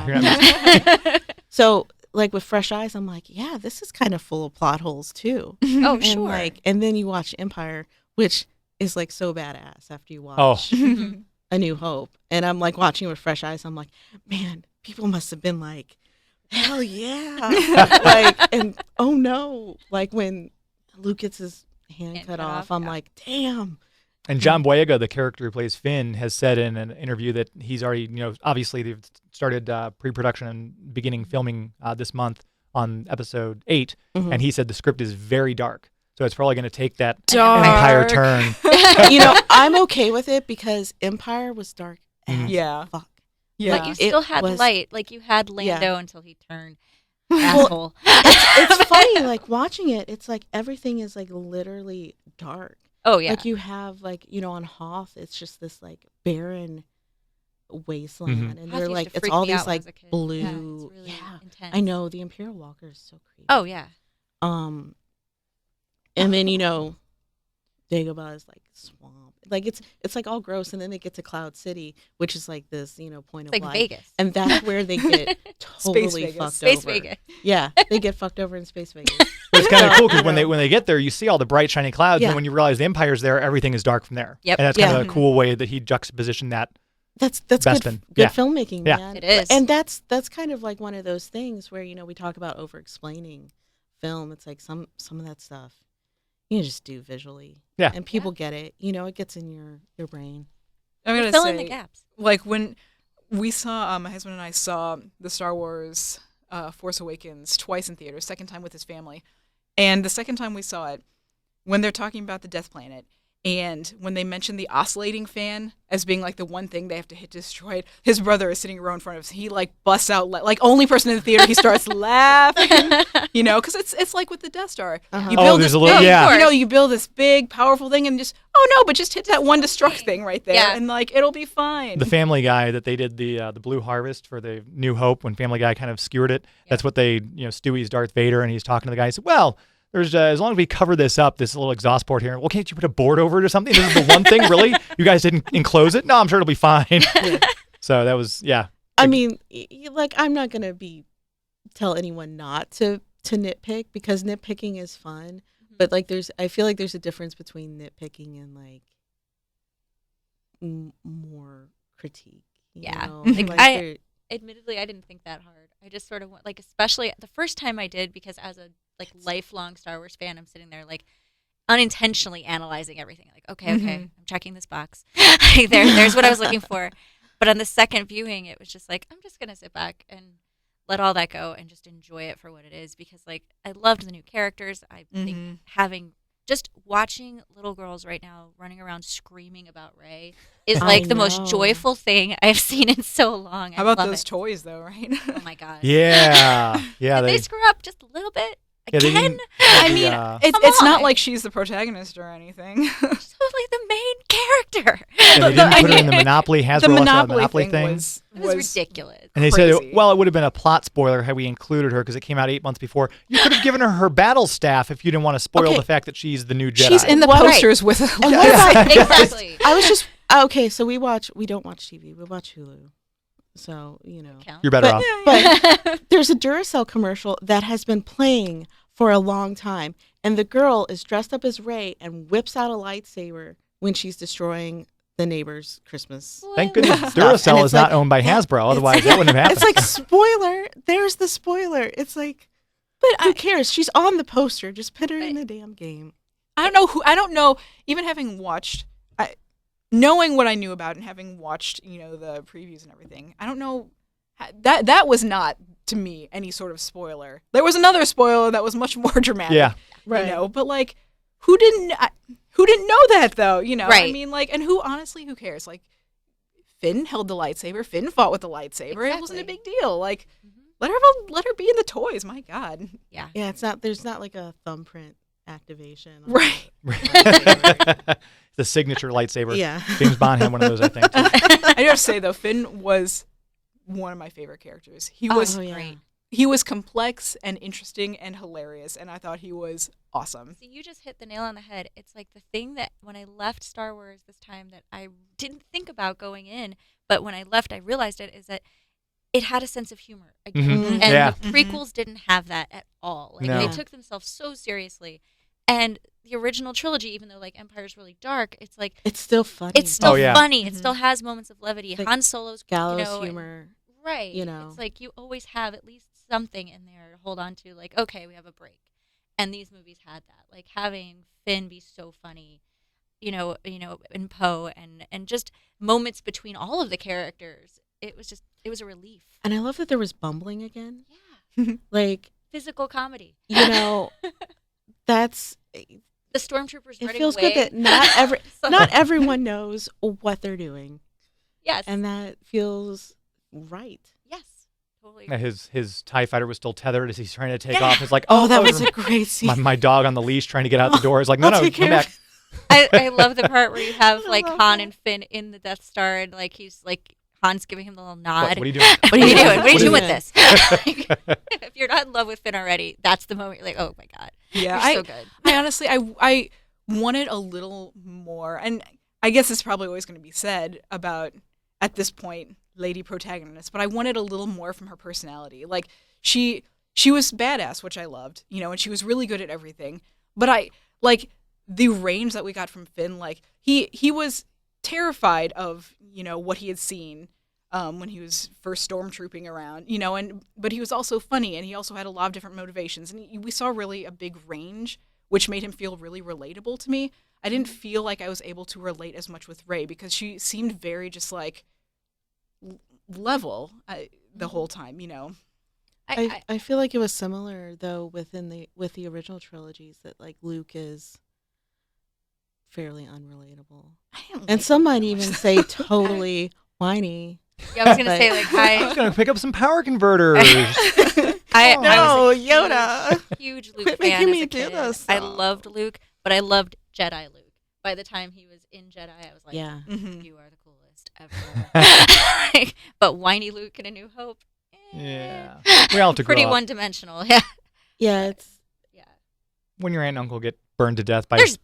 you're haven't. So like with fresh eyes, I'm like, yeah, this is kind of full of plot holes too. Oh, And sure. and then you watch Empire, which is like so badass after you watch Oh. A New Hope. And I'm like watching it with fresh eyes. I'm like, man, people must have been like, hell yeah. like, and oh no. Like when Luke gets his hand cut off, I'm yeah. like, damn. And John Boyega, the character who plays Finn, has said in an interview that he's already, obviously they've started pre-production and beginning filming this month on episode 8, Mhm. and he said the script is very dark, so it's probably going to take that Dark. Empire turn. I'm okay with it because Empire was dark as Yeah. fuck. Yeah. But you It still had was- light. Like you had Lando Yeah. until he turned asshole. It's funny, like watching it, it's like everything is like literally dark. Oh yeah. Like you have like, on Hoth, it's just this like barren wasteland, and Hoth they're used like to it's freak all me these out when I like was a kid. blue. Yeah, it's really intense. I know the Imperial Walker is so creepy. Oh yeah. And then Dagobah is like swamp. Like it's like all gross, and then they get to Cloud City, which is like this, point It's of like light. Vegas. And that's where they get totally Vegas. fucked Space over. Vegas. Yeah, they get fucked over in Space Vegas. But it's kind of cool because when they get there, you see all the bright, shiny clouds, Yeah. and when you realize the Empire's there, everything is dark from there. Yep. And that's Yeah. kind of a cool way that he juxtapositioned that. That's Bespin. good Yeah. filmmaking, Yeah. man. It is. And that's kind of like one of those things where we talk about over explaining film. It's like some of that stuff you can just do visually. Yeah. And people get it. It gets in your brain. I'm gonna Fill say, in the gaps. like when we saw, my husband and I saw the Star Wars Force Awakens twice in theaters, second time with his family. And the second time we saw it, when they're talking about the Death Planet, and when they mention the oscillating fan as being like the one thing they have to hit to destroy it, his brother is sitting row in front of us. He like busts out, like only person in the theater, he starts laughing, because it's like with the Death Star. Uh-huh. You Oh, build there's this a little- big, yeah. you build this big, powerful thing and just, but just hit that one destruct thing right there, Yeah. and like it'll be fine. The Family Guy that they did the Blue Harvest for the New Hope when Family Guy kind of skewered it. That's what they, Stewie's Darth Vader, and he's talking to the guy. He said, well, there's as long as we cover this up, this little exhaust port here, well, can't you put a board over it or something? This is the one thing, really? You guys didn't enclose it? No, I'm sure it'll be fine. So that was, yeah. I mean, I'm not gonna tell anyone not to nitpick, because nitpicking is fun. But like, I feel like there's a difference between nitpicking and like more critique. Yeah. Like, Admittedly, I didn't think that hard. I just sort of went, like, especially the first time I did, because as a lifelong Star Wars fan, I'm sitting there like unintentionally analyzing everything. Like, okay, I'm checking this box. there's what I was looking for. But on the second viewing, it was just like, I'm just gonna sit back and let all that go and just enjoy it for what it is, because like I loved the new characters. I think just watching little girls right now running around screaming about Rey is like the most joyful thing I've seen in so long. How about those toys, though, right? Oh my god! Yeah. Did they screw up just a little bit? Yeah, they Again? didn't- I the, mean, Come it's not on. like she's the protagonist or anything. She's totally the main character. Yeah, they didn't put her in the Monopoly. Hasbro The lost out Monopoly, the Monopoly thing thing. was It was ridiculous. And they said, crazy. well, it would have been a plot spoiler had we included her because it came out 8 months before. You could have given her battle staff if you didn't want to spoil Okay. the fact that she's the new Jedi. She's in the What? posters with. and what about Exactly. I was just okay. So we don't watch TV. We watch Hulu. So Count. You're better But- off. But there's a Duracell commercial that has been playing for a long time, and the girl is dressed up as Rey and whips out a lightsaber when she's destroying the neighbor's Christmas. Thank goodness And Duracell it's is not like- owned by Hasbro. Otherwise, that wouldn't have happened. It's like, spoiler. There's the spoiler. It's like, but who cares? She's on the poster. Just put her in the damn game. I don't know. Even having watched, knowing what I knew about and having watched, the previews and everything, I don't know. That was not, to me, any sort of spoiler. There was another spoiler that was much more dramatic. Yeah. Right. But like, who didn't know that though? I Right. mean, like, and who cares? Like, Finn held the lightsaber. Finn fought with the lightsaber. It wasn't a Exactly. big deal. Like, let her be in the toys. My God. Yeah. Yeah, there's not like a thumbprint activation. on Right. The signature lightsaber. Yeah. James Bond had one of those, I think. Too. I do have to say though, Finn was one of my favorite characters. He was yeah. Great. he was complex and interesting and hilarious, and I thought he was awesome. See, you just hit the nail on the head. It's like the thing that when I left Star Wars this time that I didn't think about going in, but when I left, I realized it, is that it had a sense of humor again. Mhm. And Yeah. the prequels didn't have that at all. Like No. they took themselves so seriously. And the original trilogy, even though like Empire's really dark, it's like It's still funny. it's still Oh, yeah. funny. It Mhm. still has moments of levity. Like Han Solo's gallows and- humor. right. It's like you always have at least something in there to hold on to. Like, okay, we have a break. And these movies had that. Like having Finn be so funny, in Poe and just moments between all of the characters. It was a relief. And I love that there was bumbling again. Yeah. Like, Physical comedy. that's The stormtroopers it running feels away. good that not everyone knows what they're doing, Yes. and that feels right. Yes. Totally. Yeah, his TIE fighter was still tethered as he's trying to take Yeah. off. It's like, Oh, that was a great scene. my dog on the leash trying to get out the door. Is like, no, I'll take come care of back. I love the part where you have I like love Han that. and Finn in the Death Star and like he's like Han's giving him the little What nod. are you doing? What are you doing? What are you doing What with are this? If you're not in love with Finn already, that's the moment you're like, oh my God. Yeah, You're so good. I honestly, I wanted a little more, and I guess it's probably always going to be said about, at this point, lady protagonist, but I wanted a little more from her personality. Like, she was badass, which I loved, and she was really good at everything. But the range that we got from Finn, like, he was terrified of, what he had seen when he was first stormtrooping around, but he was also funny, and he also had a lot of different motivations, and we saw really a big range, which made him feel really relatable to me. I didn't feel like I was able to relate as much with Rey because she seemed very just like level the whole time, I feel like it was similar though with the original trilogies that like Luke is fairly unrelatable, and some might even say totally whiny. Yeah, I was gonna say like I was gonna pick up some power converters. I was a Yoda. huge Luke Quit fan making as me a do kid. this I stuff. loved Luke, but I loved Jedi Luke. By the time he was in Jedi, I was like, Yeah. you are the coolest ever. But whiny Luke in A New Hope, Yeah. We all have to grow pretty up. one-dimensional. Yeah. Yeah, Yeah. When your aunt and uncle get burned to death by There's-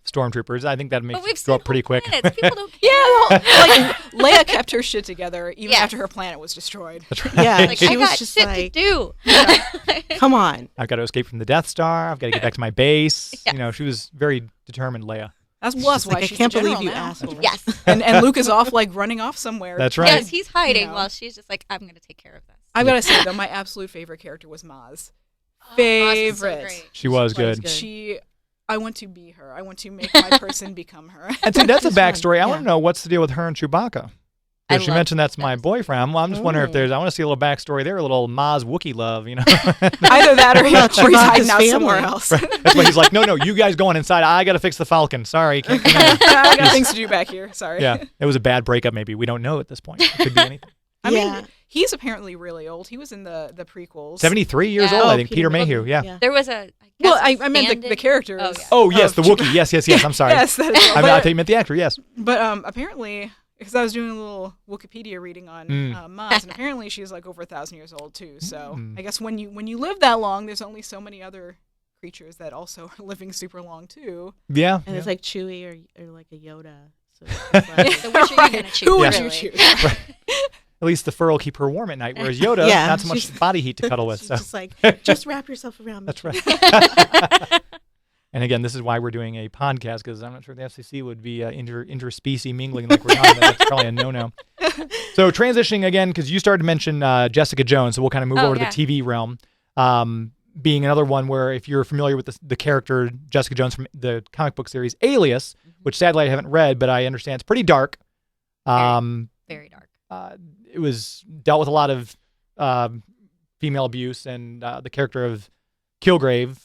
stormtroopers, I think that makes But you we've grow seen up pretty whole quick. planets. People don't care. Yeah, like Leia kept her shit together even Yes. after her planet was destroyed. That's right. Yeah, Like, she I was got just shit like, to do. come on. I've got to escape from the Death Star. I've got to get back to my base. Yes. She was very determined, Leia. That's She's why like, I she's can't the believe general you now. assholes. Yes. And Luke is off like running off somewhere. That's right. Yes, he's hiding know. while she's just like, I'm going to take care of this. I've got to say though, my absolute favorite character was Maz. Oh, Ross is so Favorite. great. She was good. good. I want to be her. I want to make my person become her. And see, that's a She's fun. backstory. I want Yeah. to know what's the deal with her and Chewbacca. I She loved mentioned that's that my was- boyfriend. Well, I'm just wondering if Oh. I want to see a little backstory there, a little Maz Wookiee love, Either that or, About or he's Chewbacca's hiding out family. somewhere else. That's why he's like, no, you guys go on inside. I got to fix the Falcon. Sorry. Can't come in. I got things to do back here. Sorry. Yeah, it was a bad breakup maybe. We don't know at this point. It could be anything. I Yeah. mean, he's apparently really old. He was in the prequels. 73 years Yeah. old, I Oh, think. Peter Mayhew, yeah. There was a. Well, I I meant the stand-in. character. Oh, is- yeah. Oh, yes, the of Wookiee. Yes. I'm sorry. Yes, that is. I thought you meant the actor, yes. But apparently, because I was doing a little Wikipedia reading on Maz, and apparently she's like over 1,000 years old too. So I guess when you live that long, there's only so many other creatures that also are living super long too. Yeah. And yeah. it's like Chewie or like a Yoda. So it's like, So which are you going to choose? Who would Yeah. you really? choose? At least the fur will keep her warm at night, whereas Yoda, Yeah, not so much she's- body heat to cuddle with. she's So just like, just wrap yourself around me. that's right. And again, this is why we're doing a podcast, because I'm not sure the FCC would be interspecies mingling like we're on. That's probably a no-no. So transitioning again, because you started to mention Jessica Jones, so we'll kind of move Oh, over to yeah. the TV realm. Being another one where if you're familiar with the character Jessica Jones from the comic book series Alias, which sadly I haven't read, but I understand it's pretty dark. Very dark. It was dealt with a lot of female abuse, and the character of Kilgrave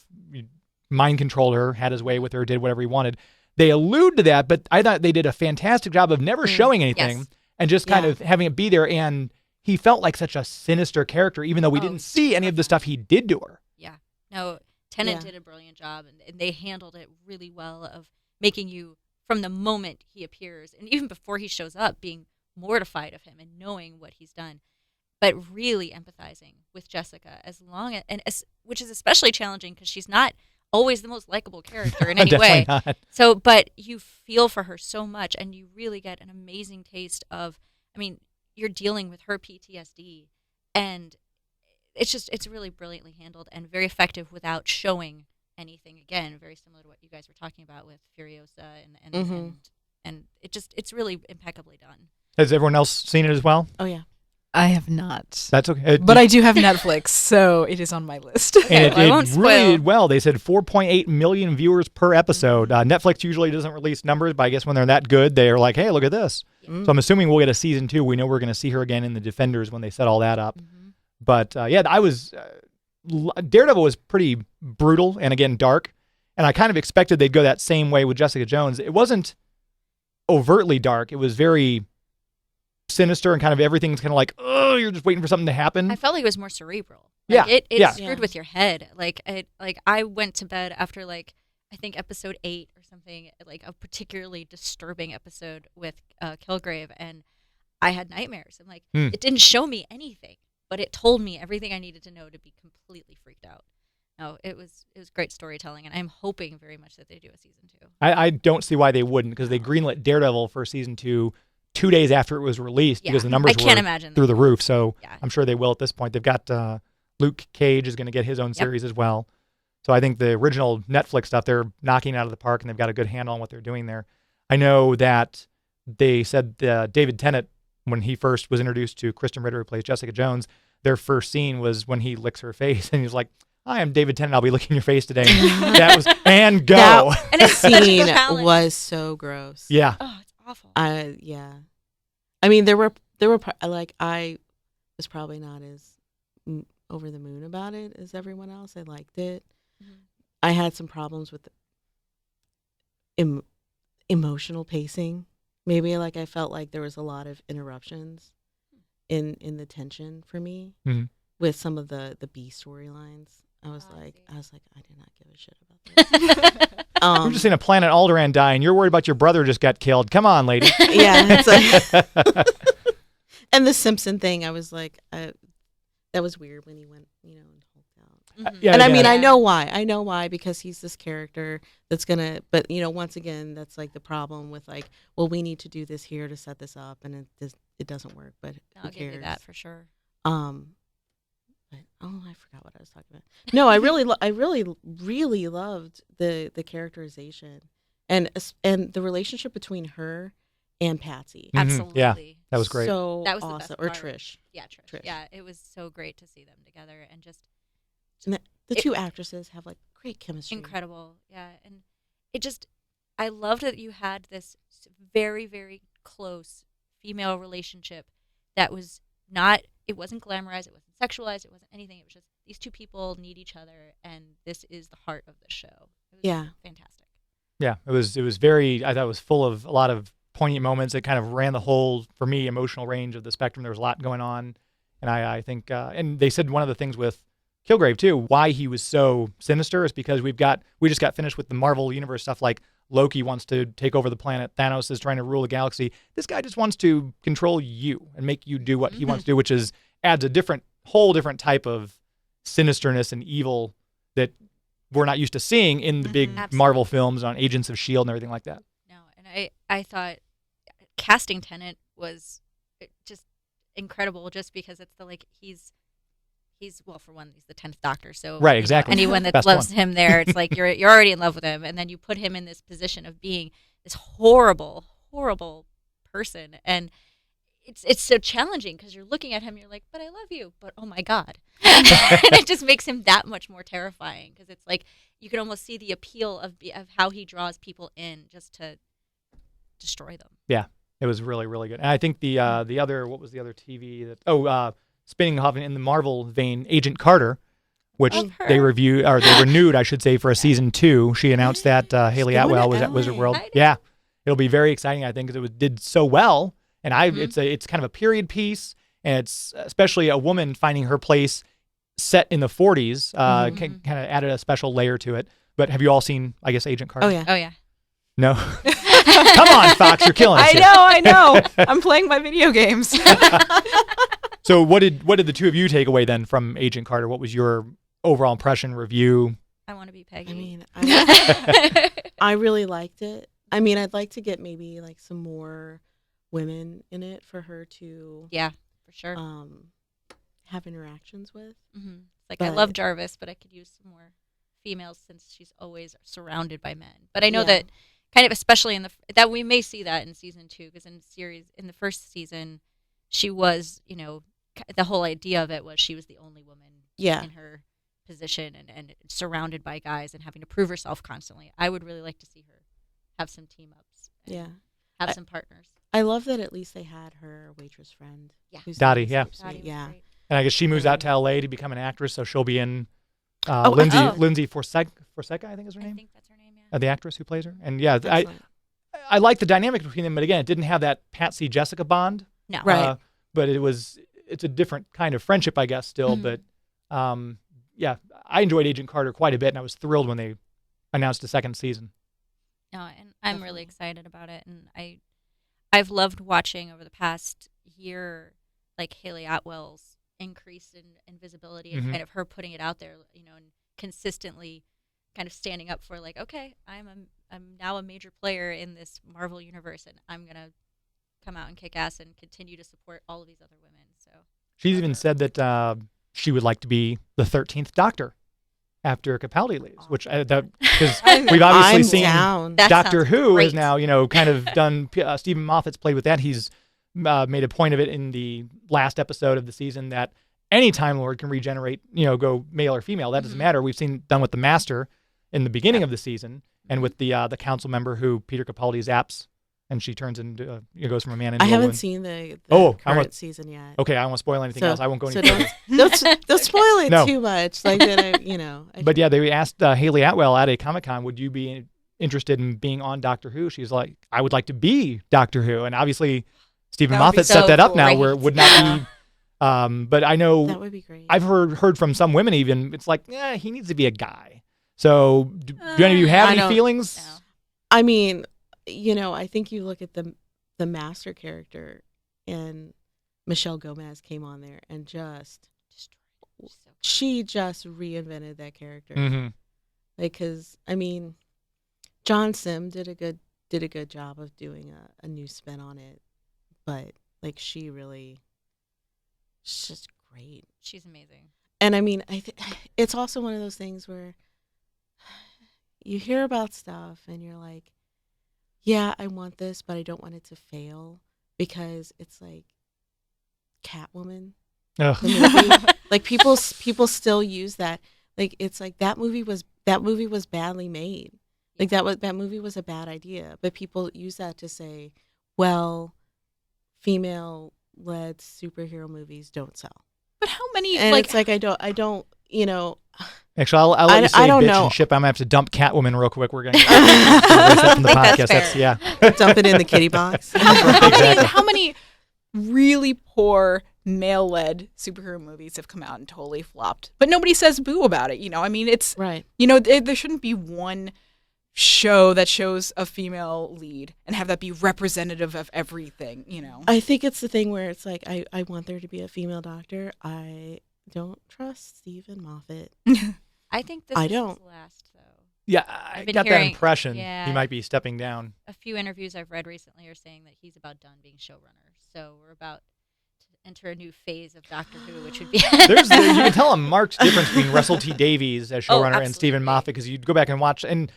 mind controlled her, had his way with her, did whatever he wanted. They allude to that, but I thought they did a fantastic job of never showing anything Yes. and just kind Yeah. of having it be there. And he felt like such a sinister character, even though we Oh, didn't see any of the stuff he did to her. Yeah. No, Tennant Yeah. did a brilliant job, and they handled it really well of making you, from the moment he appears, and even before he shows up, being mortified of him and knowing what he's done, but really empathizing with Jessica which is especially challenging because she's not always the most likable character in any Definitely way. not. So, but you feel for her so much, and you really get an amazing taste of, I mean, you're dealing with her PTSD, and it's really brilliantly handled and very effective without showing anything. Again, very similar to what you guys were talking about with Furiosa, and it's really impeccably done. Has everyone else seen it as well? Oh yeah. I have not. That's okay. But I do have Netflix, so it is on my list. And it I did won't really spoil. did well. They said 4.8 million viewers per episode. Netflix usually doesn't release numbers, but I guess when they're that good, they're like, hey, look at this. Mm. So I'm assuming we'll get a season 2. We know we're going to see her again in The Defenders when they set all that up. But yeah, I was Daredevil was pretty brutal and again dark, and I kind of expected they'd go that same way with Jessica Jones. It wasn't overtly dark. It was very sinister and kind of everything's kind of like, oh, you're just waiting for something to happen. I felt like it was more cerebral. Yeah, Like it yeah. screwed with your head. Like I went to bed after I think episode 8 or something, like a particularly disturbing episode with Kilgrave, and I had nightmares. I'm like, it didn't show me anything, but it told me everything I needed to know to be completely freaked out. No, it was great storytelling, and I'm hoping very much that they do a season 2. I don't see why they wouldn't, because they greenlit Daredevil for season 2 2 days after it was released because the numbers were through the roof. So I'm sure they will at this point. They've got Luke Cage is going to get his own series as well. So I think the original Netflix stuff, they're knocking it out of the park, and they've got a good handle on what they're doing there. I know that they said David Tennant, when he first was introduced to Kristen Ritter, who plays Jessica Jones, their first scene was when he licks her face, and he's like, "Hi, I'm David Tennant. I'll be licking your face today." That was and go. And his scene was so gross. Yeah. Oh, it's awful. Yeah. I mean, there were like, I was probably not as over the moon about it as everyone else. I liked it. Mm-hmm. I had some problems with emotional pacing. Maybe like I felt like there was a lot of interruptions in the tension for me with some of the B storylines. I was like, I did not give a shit about this. You're just in a planet Alderaan die, and you're worried about your brother just got killed. Come on, lady. Yeah. It's like, and the Simpson thing, I was like, that was weird when he went, and hulked out. Yeah, and I mean, I know why. I know why, because he's this character that's gonna. But once again, that's like the problem with like, well, we need to do this here to set this up, and it doesn't work. But I'll give you that for sure. But, I forgot what I was talking about. No, I really loved the characterization and the relationship between her and Patsy. Absolutely. Yeah, that was great. So that was awesome. the best Or part. Trish. Yeah, Trish. Yeah, it was so great to see them together, and just and the two actresses have like great chemistry. Incredible. Yeah, and I loved that you had this very, very close female relationship that was not. It wasn't glamorized. It wasn't sexualized. It wasn't anything. It was just these two people need each other, and this is the heart of the show. It was fantastic. Yeah, it was very. I thought it was full of a lot of poignant moments. It kind of ran the whole, for me, emotional range of the spectrum. There was a lot going on, and I think, and they said one of the things with Kilgrave too, why he was so sinister is because we just got finished with the Marvel Universe stuff, like Loki wants to take over the planet, Thanos is trying to rule the galaxy. This guy just wants to control you and make you do what he wants to do, which adds a whole different type of sinisterness and evil that we're not used to seeing in the big Marvel films on Agents of S.H.I.E.L.D. and everything like that. No, and I thought casting Tennant was just incredible, just because it's he's well, for one, he's the 10th Doctor, so right, exactly. Anyone that loves him there, it's like you're already in love with him, and then you put him in this position of being this horrible, horrible person, and it's so challenging because you're looking at him, you're like, but I love you, but oh my God, and it just makes him that much more terrifying because it's like you can almost see the appeal of how he draws people in just to destroy them. Yeah, it was really, really good, and I think the other, what was the other TV that spinning off in the Marvel vein, Agent Carter, which they renewed, I should say, for a season 2. She announced that Haley Atwell was at Wizard World. Yeah, it'll be very exciting, I think, because it did so well, and it's kind of a period piece, and it's especially a woman finding her place set in the 40s. Kind of added a special layer to it. But have you all seen, I guess, Agent Carter? Oh yeah. No. Come on, Fox, you're killing us. I know. I'm playing my video games. So what did the two of you take away then from Agent Carter? What was your overall impression, review? I want to be Peggy. I mean, I really liked it. I mean, I'd like to get maybe like some more women in it for her to for sure have interactions with. Like, I love Jarvis, but I could use some more females since she's always surrounded by men. But I know that kind of, especially that we may see that in season 2, because in the first season, she was, the whole idea of it was she was the only woman in her position and surrounded by guys and having to prove herself constantly. I would really like to see her have some team ups. Have some partners. I love that at least they had her waitress friend. Yeah. Dottie, Dottie yeah. And I guess she moves out to LA to become an actress, so she'll be in Lindsay Forsythe, I think is her name. I think that's her name, yeah. The actress who plays her. And I like the dynamic between them, but again, it didn't have that Patsy Jessica bond. No. Right. But it's a different kind of friendship, I guess, still. But I enjoyed Agent Carter quite a bit, and I was thrilled when they announced a second season. No, and I'm really excited about it, and I've loved watching over the past hear like Haley Atwell's increase in visibility and kind of her putting it out there, and consistently kind of standing up for like, okay, I'm now a major player in this Marvel universe, and I'm gonna come out and kick ass and continue to support all of these other women. So She's even said that she would like to be the 13th Doctor after Capaldi leaves, which because we've obviously seen down. Doctor Who great. has now kind of done. Stephen Moffat's played with that. He's made a point of it in the last episode of the season that any Time Lord can regenerate, go male or female. That doesn't matter. We've seen done with the Master in the beginning of the season, and with the council member who Peter Capaldi zaps, and she turns into goes from a man into I a haven't woman. seen the current season yet. Okay, I won't spoil anything else. I won't go any further. Don't spoil it No. too much. Like that, But yeah, they asked Haley Atwell at a Comic-Con, would you be interested in being on Doctor Who? She's like, I would like to be Doctor Who. And obviously, Stephen That would be Moffat set so that up now great. where it would not be. But I know that would be great. I've heard from some women even, it's like, he needs to be a guy. So do any of you have I any don't- feelings? No. I mean, I think you look at the Master character, and Michelle Gomez came on there and she just reinvented that character. Mm-hmm. Like, because I mean, John Sim did a good job of doing a new spin on it, but like she's just great. she's amazing. And I mean, it's also one of those things where you hear about stuff and you're like, yeah, I want this, but I don't want it to fail, because it's like Catwoman, Ugh. the movie. Like people still use that. Like it's like that movie was badly made. Like that movie was a bad idea, but people use that to say, well, female-led superhero movies don't sell. But how many? And like, it's like I don't. Actually, I'll let you say I don't bitch know. and ship. I'm going to have to dump Catwoman real quick. We're going to erase that from the I think podcast. that's fair. Dump it in the kitty box. how many really poor male-led superhero movies have come out and totally flopped, but nobody says boo about it? I mean, it's Right. there shouldn't be one show that shows a female lead and have that be representative of everything. I think it's the thing where it's like I want there to be a female doctor. I don't trust Stephen Moffat. I think this I is don't. his last, though. Yeah, I been got that hearing- impression yeah. he might be stepping down. A few interviews I've read recently are saying that he's about done being showrunner. So we're about to enter a new phase of Doctor Who, which would be You can tell a marked difference between Russell T Davies as showrunner and absolutely. Stephen Moffat, because you'd go back and watch, and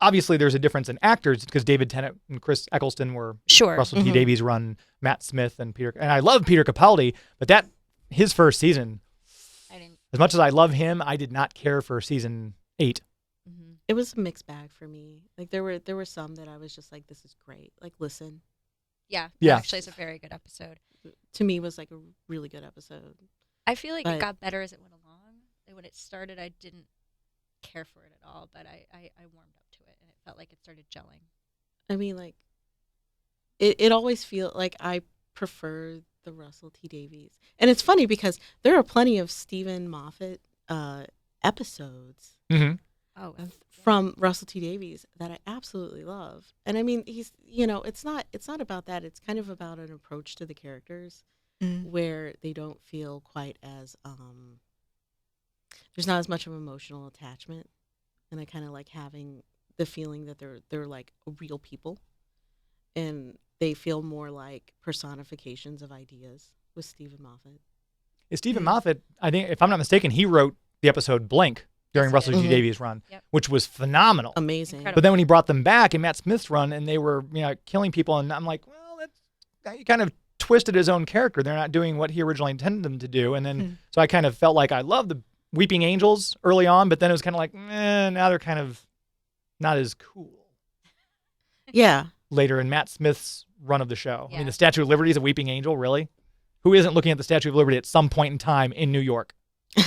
obviously there's a difference in actors because David Tennant and Chris Eccleston were sure. Russell T Davies run, Matt Smith and Peter, and I love Peter Capaldi, but his first season, I didn't. as much as I love him, I did not care for season 8. Mm-hmm. It was a mixed bag for me. Like there were some that I was just like, this is great. Like Listen, Yeah. Yeah. Actually, it's a very good episode. to me, was like a really good episode. I feel like But- it got better as it went along. Like when it started, I didn't care for it at all, but I warmed up to it, and it felt like it started gelling. I mean, like it always feels like I prefer the Russell T Davies, and it's funny because there are plenty of Stephen Moffat episodes Mm-hmm. Oh, from Russell T Davies that I absolutely love. And I mean, he's it's not about that. It's kind of about an approach to the characters where they don't feel quite as there's not as much of emotional attachment, and I kind of like having the feeling that they're like real people, and they feel more like personifications of ideas with Stephen Moffat. Stephen Moffat, I think, if I'm not mistaken, he wrote the episode Blink during Yes, he Russell did. T Mhm. Davies' run, Yep. which was phenomenal. Amazing. Incredible. But then when he brought them back in Matt Smith's run, and they were killing people, and I'm like, well, he kind of twisted his own character. They're not doing what he originally intended them to do, and then so I kind of felt like I loved the Weeping Angels early on, but then it was kind of like, now they're kind of not as cool Yeah. later in Matt Smith's run of the show. I Yeah. mean, the Statue of Liberty is a Weeping Angel, really? Who isn't looking at the Statue of Liberty at some point in time in New York?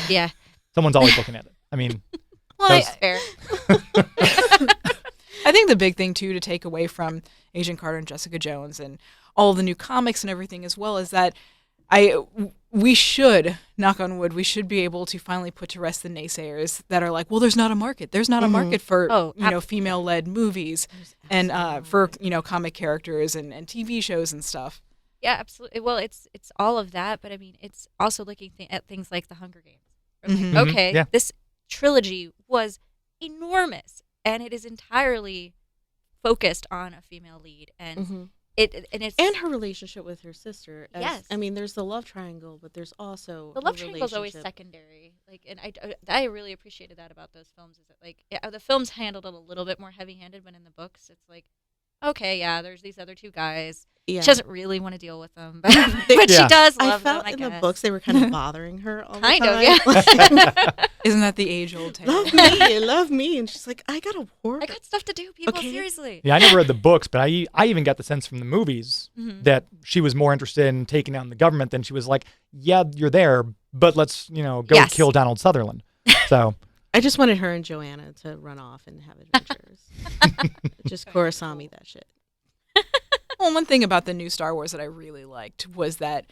yeah. Someone's always looking at it. I mean, Well, That's Fair. I think the big thing too to take away from Agent Carter and Jessica Jones and all the new comics and everything as well is that we should, knock on wood, we should be able to finally put to rest the naysayers that are like, well, there's not a market. There's not a market for female-led movies and for comic characters and TV shows and stuff. Yeah, absolutely. Well, it's all of that, but I mean, it's also looking at things like the Hunger Games. Like, okay, Yeah. this trilogy was enormous, and it is entirely focused on a female lead, and it's and her relationship with her sister. Yes. I mean, there's the love triangle, but there's also the her love triangle is always relationship. secondary. Like, and I really appreciated that about those films. Is that like the films handled it a little bit more heavy-handed, but in the books, it's like, okay, yeah, there's these other two guys. Yeah. She doesn't really want to deal with them, but she does love I felt them. in I the guess. books they were kind of bothering her all Kind the of, time. yeah. Isn't that the age-old tale? Love me. And she's like, I got a war. I got stuff to do, people. Okay. Seriously. Yeah, I never read the books, but I even got the sense from the movies Mhm. that she was more interested in taking down the government than she was like, yeah, you're there, but let's, go Yes. kill Donald Sutherland. So, I just wanted her and Joanna to run off and have adventures. Just Kurosami that shit. Well, one thing about the new Star Wars that I really liked was that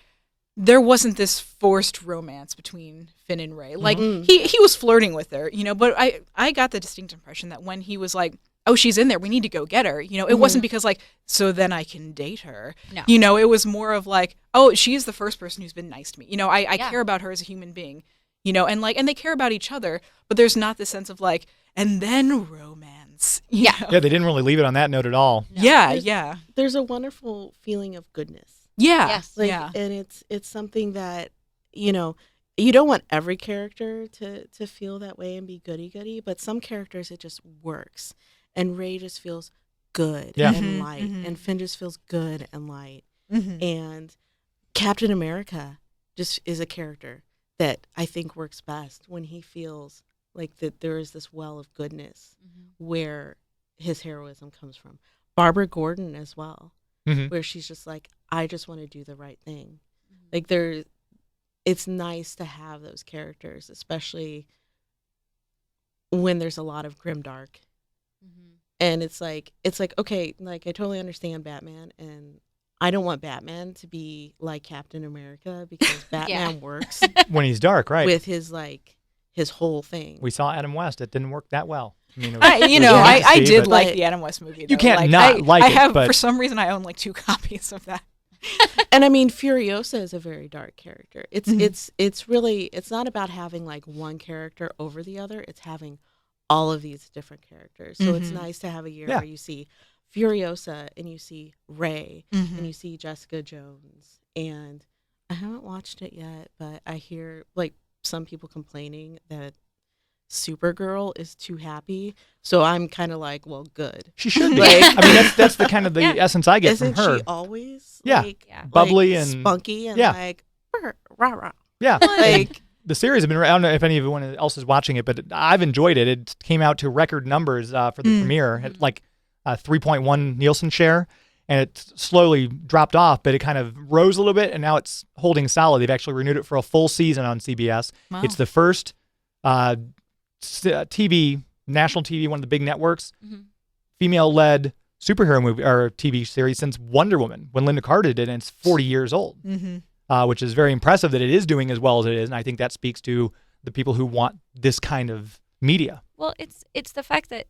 there wasn't this forced romance between Finn and Rey. Like, he was flirting with her, but I got the distinct impression that when he was like, oh, she's in there, we need to go get her, it wasn't because like, so then I can date her. No. It was more of like, oh, she is the first person who's been nice to me. I Yeah. care about her as a human being, and they care about each other, but there's not this sense of like, and then romance. you know? yeah, they didn't really leave it on that note at all. No. Yeah, There's- yeah. There's a wonderful feeling of goodness. Yeah. Yes. Like, yeah. and it's something that, you don't want every character to feel that way and be goody-goody, but some characters it just works. And Rey just feels good Yeah. and Mhm, light. mhm. And Finn just feels good and light. Mhm. And Captain America just is a character that I think works best when he feels like that there is this well of goodness where his heroism comes from. Barbara Gordon as well, Mhm. where she's just like, I just want to do the right thing. Like it's nice to have those characters, especially when there's a lot of grimdark. And it's like, okay, like I totally understand Batman, and I don't want Batman to be like Captain America because Batman works When he's dark, right? with his whole thing. We saw Adam West. It didn't work that well. I mean, it was- I it was nice to I see, did but- like the Adam West movie. You though. can't like, not like I it, have but- for some reason I own like 2 copies of that. And I mean, Furiosa is a very dark character. It's Mhm. it's really, it's not about having like one character over the other. It's having all of these different characters. So it's Mhm. nice to have a year Yeah. where you see Furiosa and you see Rey Mhm. and you see Jessica Jones. And I haven't watched it yet, but I hear like some people complaining that Supergirl is too happy. So I'm kind of like, well, good. She should be. Like- I mean, that's the kind of the Yeah. essence I get Isn't from her. she always Yeah. like, Yeah. Bubbly like, and- spunky and yeah. like rah rah? Yeah. Like, The series have been. I don't know if anyone else is watching it, but I've enjoyed it. It came out to record numbers for the premiere, at like 3.1 Nielsen share, and it slowly dropped off, but it kind of rose a little bit, and now it's holding solid. They've actually renewed it for a full season on CBS. Wow. It's the first TV, national TV, one of the big networks, female-led superhero movie or TV series since Wonder Woman, when Linda Carter did it, and it's 40 years old. Which is very impressive that it is doing as well as it is. And I think that speaks to the people who want this kind of media. Well, it's the fact that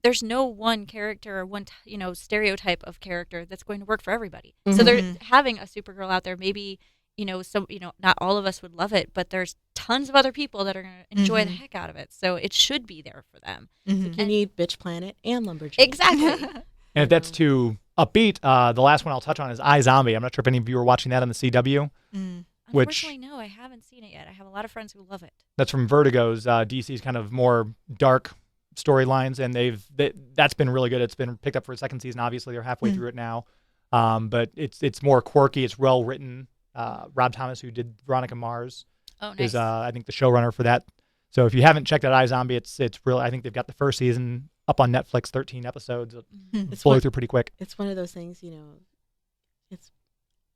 there's no one character or one stereotype of character that's going to work for everybody. So they're having a Supergirl out there. Maybe not all of us would love it, but there's tons of other people that are going to enjoy the heck out of it. So it should be there for them. you need Bitch Planet and Lumberjack. Exactly. And if that's too upbeat, the last one I'll touch on is iZombie. I'm not sure if any of you were watching that on the CW. Which- Unfortunately, no, I haven't seen it yet. I have a lot of friends who love it. That's from Vertigo's DC's kind of more dark storylines, and that's been really good. It's been picked up for a second season. Obviously, they're halfway through it now, but it's more quirky. It's well written. Rob Thomas, who did Veronica Mars, Oh, nice. is I think the showrunner for that. So if you haven't checked out iZombie, it's real. I think they've got the first season up on Netflix, 13 episodes. It's Blow one, through pretty quick. it's one of those things,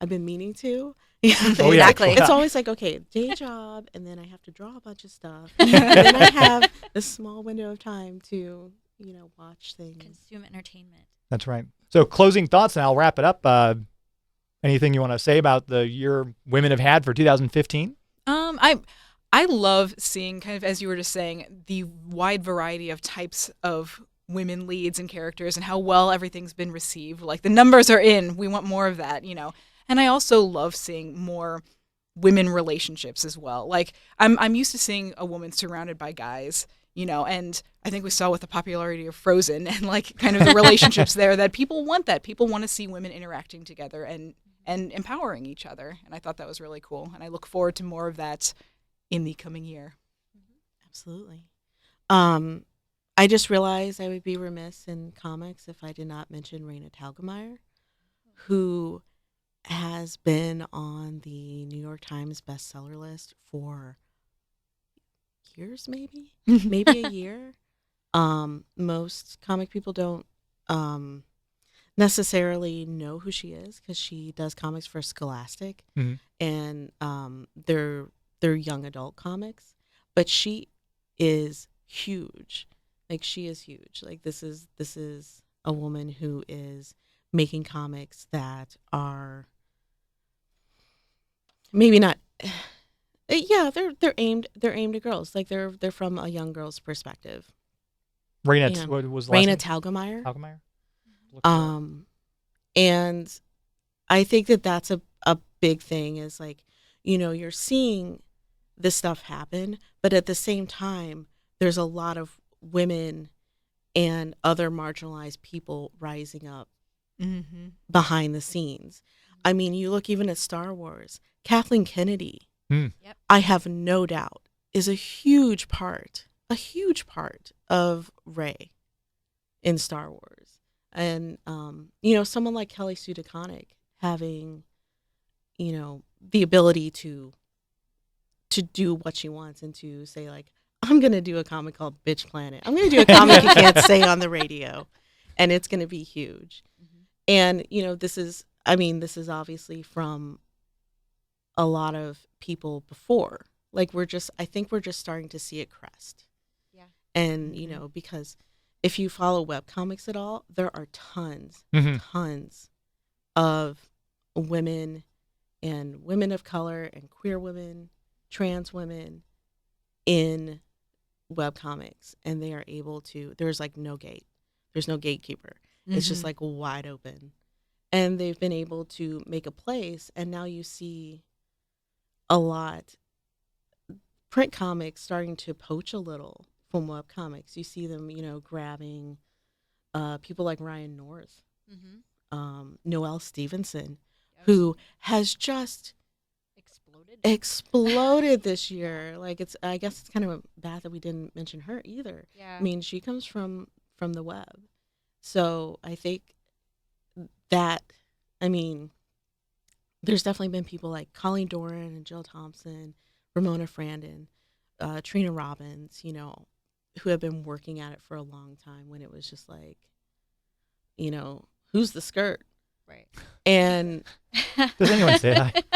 I've been meaning to. Oh, yeah. Exactly. It's always like, okay, day job, and then I have to draw a bunch of stuff. And then I have a small window of time to, watch things. Consume entertainment. That's right. So closing thoughts, and I'll wrap it up. Anything you want to say about the year women have had for 2015? I love seeing, kind of as you were just saying, the wide variety of types of women leads and characters and how well everything's been received. Like, the numbers are in. We want more of that, And And I also love seeing more women relationships as well. Like I'm used to seeing a woman surrounded by guys, and I think we saw with the popularity of Frozen and like kind of the relationships there that people want that. People want to see women interacting together and empowering each other. And I thought that was really cool. And I look forward to more of that in the coming year. Absolutely. I just realized I would be remiss in comics if I did not mention Raina Telgemeier, who has been on the New York Times bestseller list for years, maybe a year. Most comic people don't necessarily know who she is because she does comics for Scholastic, and they're young adult comics, but she is huge. Like, she is huge. Like, this is a woman who is making comics that are maybe not. Yeah, they're aimed at girls. Like, they're from a young girl's perspective. Raina, what was the last Raina name? Telgemeier. Telgemeier. And I think that's a big thing is, like, you're seeing this stuff happen, but at the same time, there's a lot of women and other marginalized people rising up behind the scenes. I mean, you look even at Star Wars. Kathleen Kennedy, Yep. I have no doubt, is a huge part of Rey in Star Wars. And, someone like Kelly Sue DeConnick having, the ability to do what she wants and to say, like, I'm going to do a comic called Bitch Planet. I'm going to do a comic you can't say on the radio, and it's going to be huge. And, this is obviously from a lot of people before. Like, I think we're just starting to see it crest. Yeah. And, because if you follow webcomics at all, there are tons of women and women of color and queer women, trans women in webcomics, and they are able to, there's like no gate. There's no gatekeeper. It's just like wide open. And they've been able to make a place, and now you see a lot print comics starting to poach a little from webcomics. You see them, grabbing people like Ryan North, Noelle Stevenson, who has just exploded this year. Like, I guess it's kind of bad that we didn't mention her either. Yeah. I mean, she comes from the web. So I think that, there's definitely been people like Colleen Doran and Jill Thompson, Ramona Frandon, Trina Robbins, who have been working at it for a long time, when it was just like, who's the skirt? Right. And does anyone say that?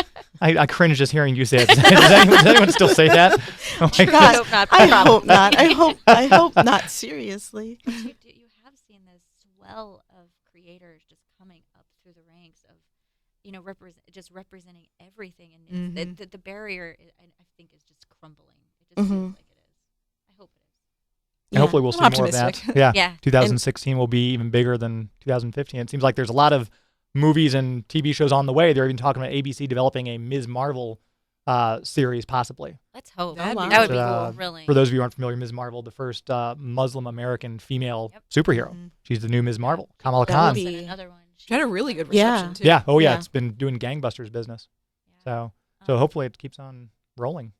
I cringe just hearing you say it. Does anyone still say that? Oh my God, God. I hope not. I hope not. Seriously. You have seen this swell of creators just coming up through the ranks of, representing everything, and the barrier, I think, is just crumbling. It just feels like it is. I hope it is. And hopefully we'll see more of that. Yeah. Yeah. 2016 will be even bigger than 2015. It seems like there's a lot of movies and TV shows on the way. They're even talking about ABC developing a Ms. Marvel series, possibly. Let's hope. Oh, wow. That would be But, cool, really. For those of you who aren't familiar, Ms. Marvel, the first Muslim American female superhero. She's the new Ms. Marvel, Kamala That Khan. would be- Another one. She had a really good reception, too. Yeah. Oh, yeah. Yeah. It's been doing gangbusters business. Yeah. So hopefully it keeps on rolling.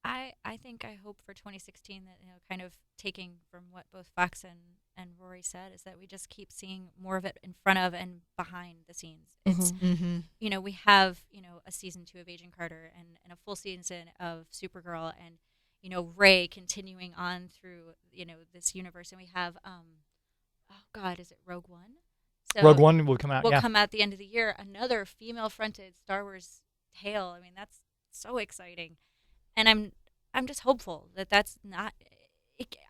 I think I hope for 2016 that, kind of taking from what both Fox and Rory said, is that we just keep seeing more of it in front of and behind the scenes. It's, we have, a season 2 of Agent Carter and a full season of Supergirl, and, Rey continuing on through, this universe. And we have, is it Rogue One? So Rogue One will come out. will come out at the end of the year. Another female-fronted Star Wars tale. I mean, that's so exciting, and I'm just hopeful that that's not.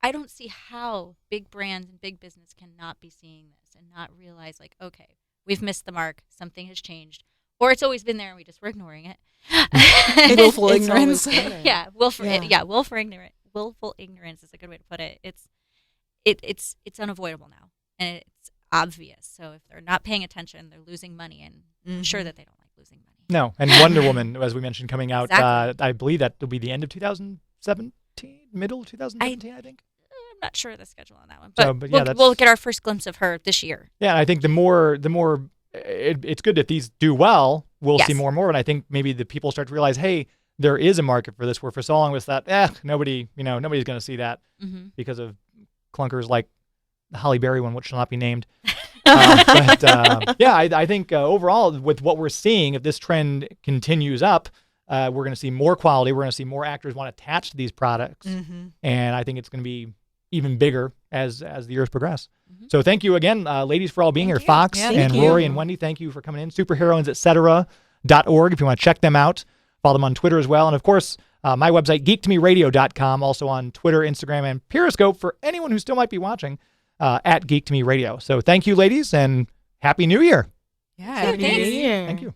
I don't see how big brands and big business cannot be seeing this and not realize, like, okay, we've missed the mark. Something has changed, or it's always been there and we're ignoring it. Willful It's ignorance. always been there. Yeah, willful ignorance is a good way to put it. It's unavoidable now, and it's obvious. So if they're not paying attention, they're losing money, and I'm sure that they don't like losing money. No, and Wonder Woman, as we mentioned, coming out. Exactly. I believe that will be the end of 2017, middle of 2017, I think. I'm not sure of the schedule on that one, So, but, but yeah, we'll get our first glimpse of her this year. Yeah, I think the more it's good if these do well, we'll Yes. see more and more. And I think maybe the people start to realize, hey, there is a market for this. Where for so long was that, nobody's going to see that because of clunkers like the Halle Berry one, which shall not be named. I think overall, with what we're seeing, if this trend continues up, we're going to see more quality. We're going to see more actors want to attach to these products, and I think it's going to be even bigger as the years progress. So thank you again, ladies, for all being here. you. Fox Yeah, and thank you. Rori and Wendy, thank you for coming in. Super-Heroines Etc.org if you want to check them out. Follow them on Twitter as well. And of course, my website, geektomeradio.com, also on Twitter, Instagram, and Periscope for anyone who still might be watching at Geek To Me Radio. So thank you, ladies, and Happy New Year. Yeah, Happy New thanks. Year. Thank you.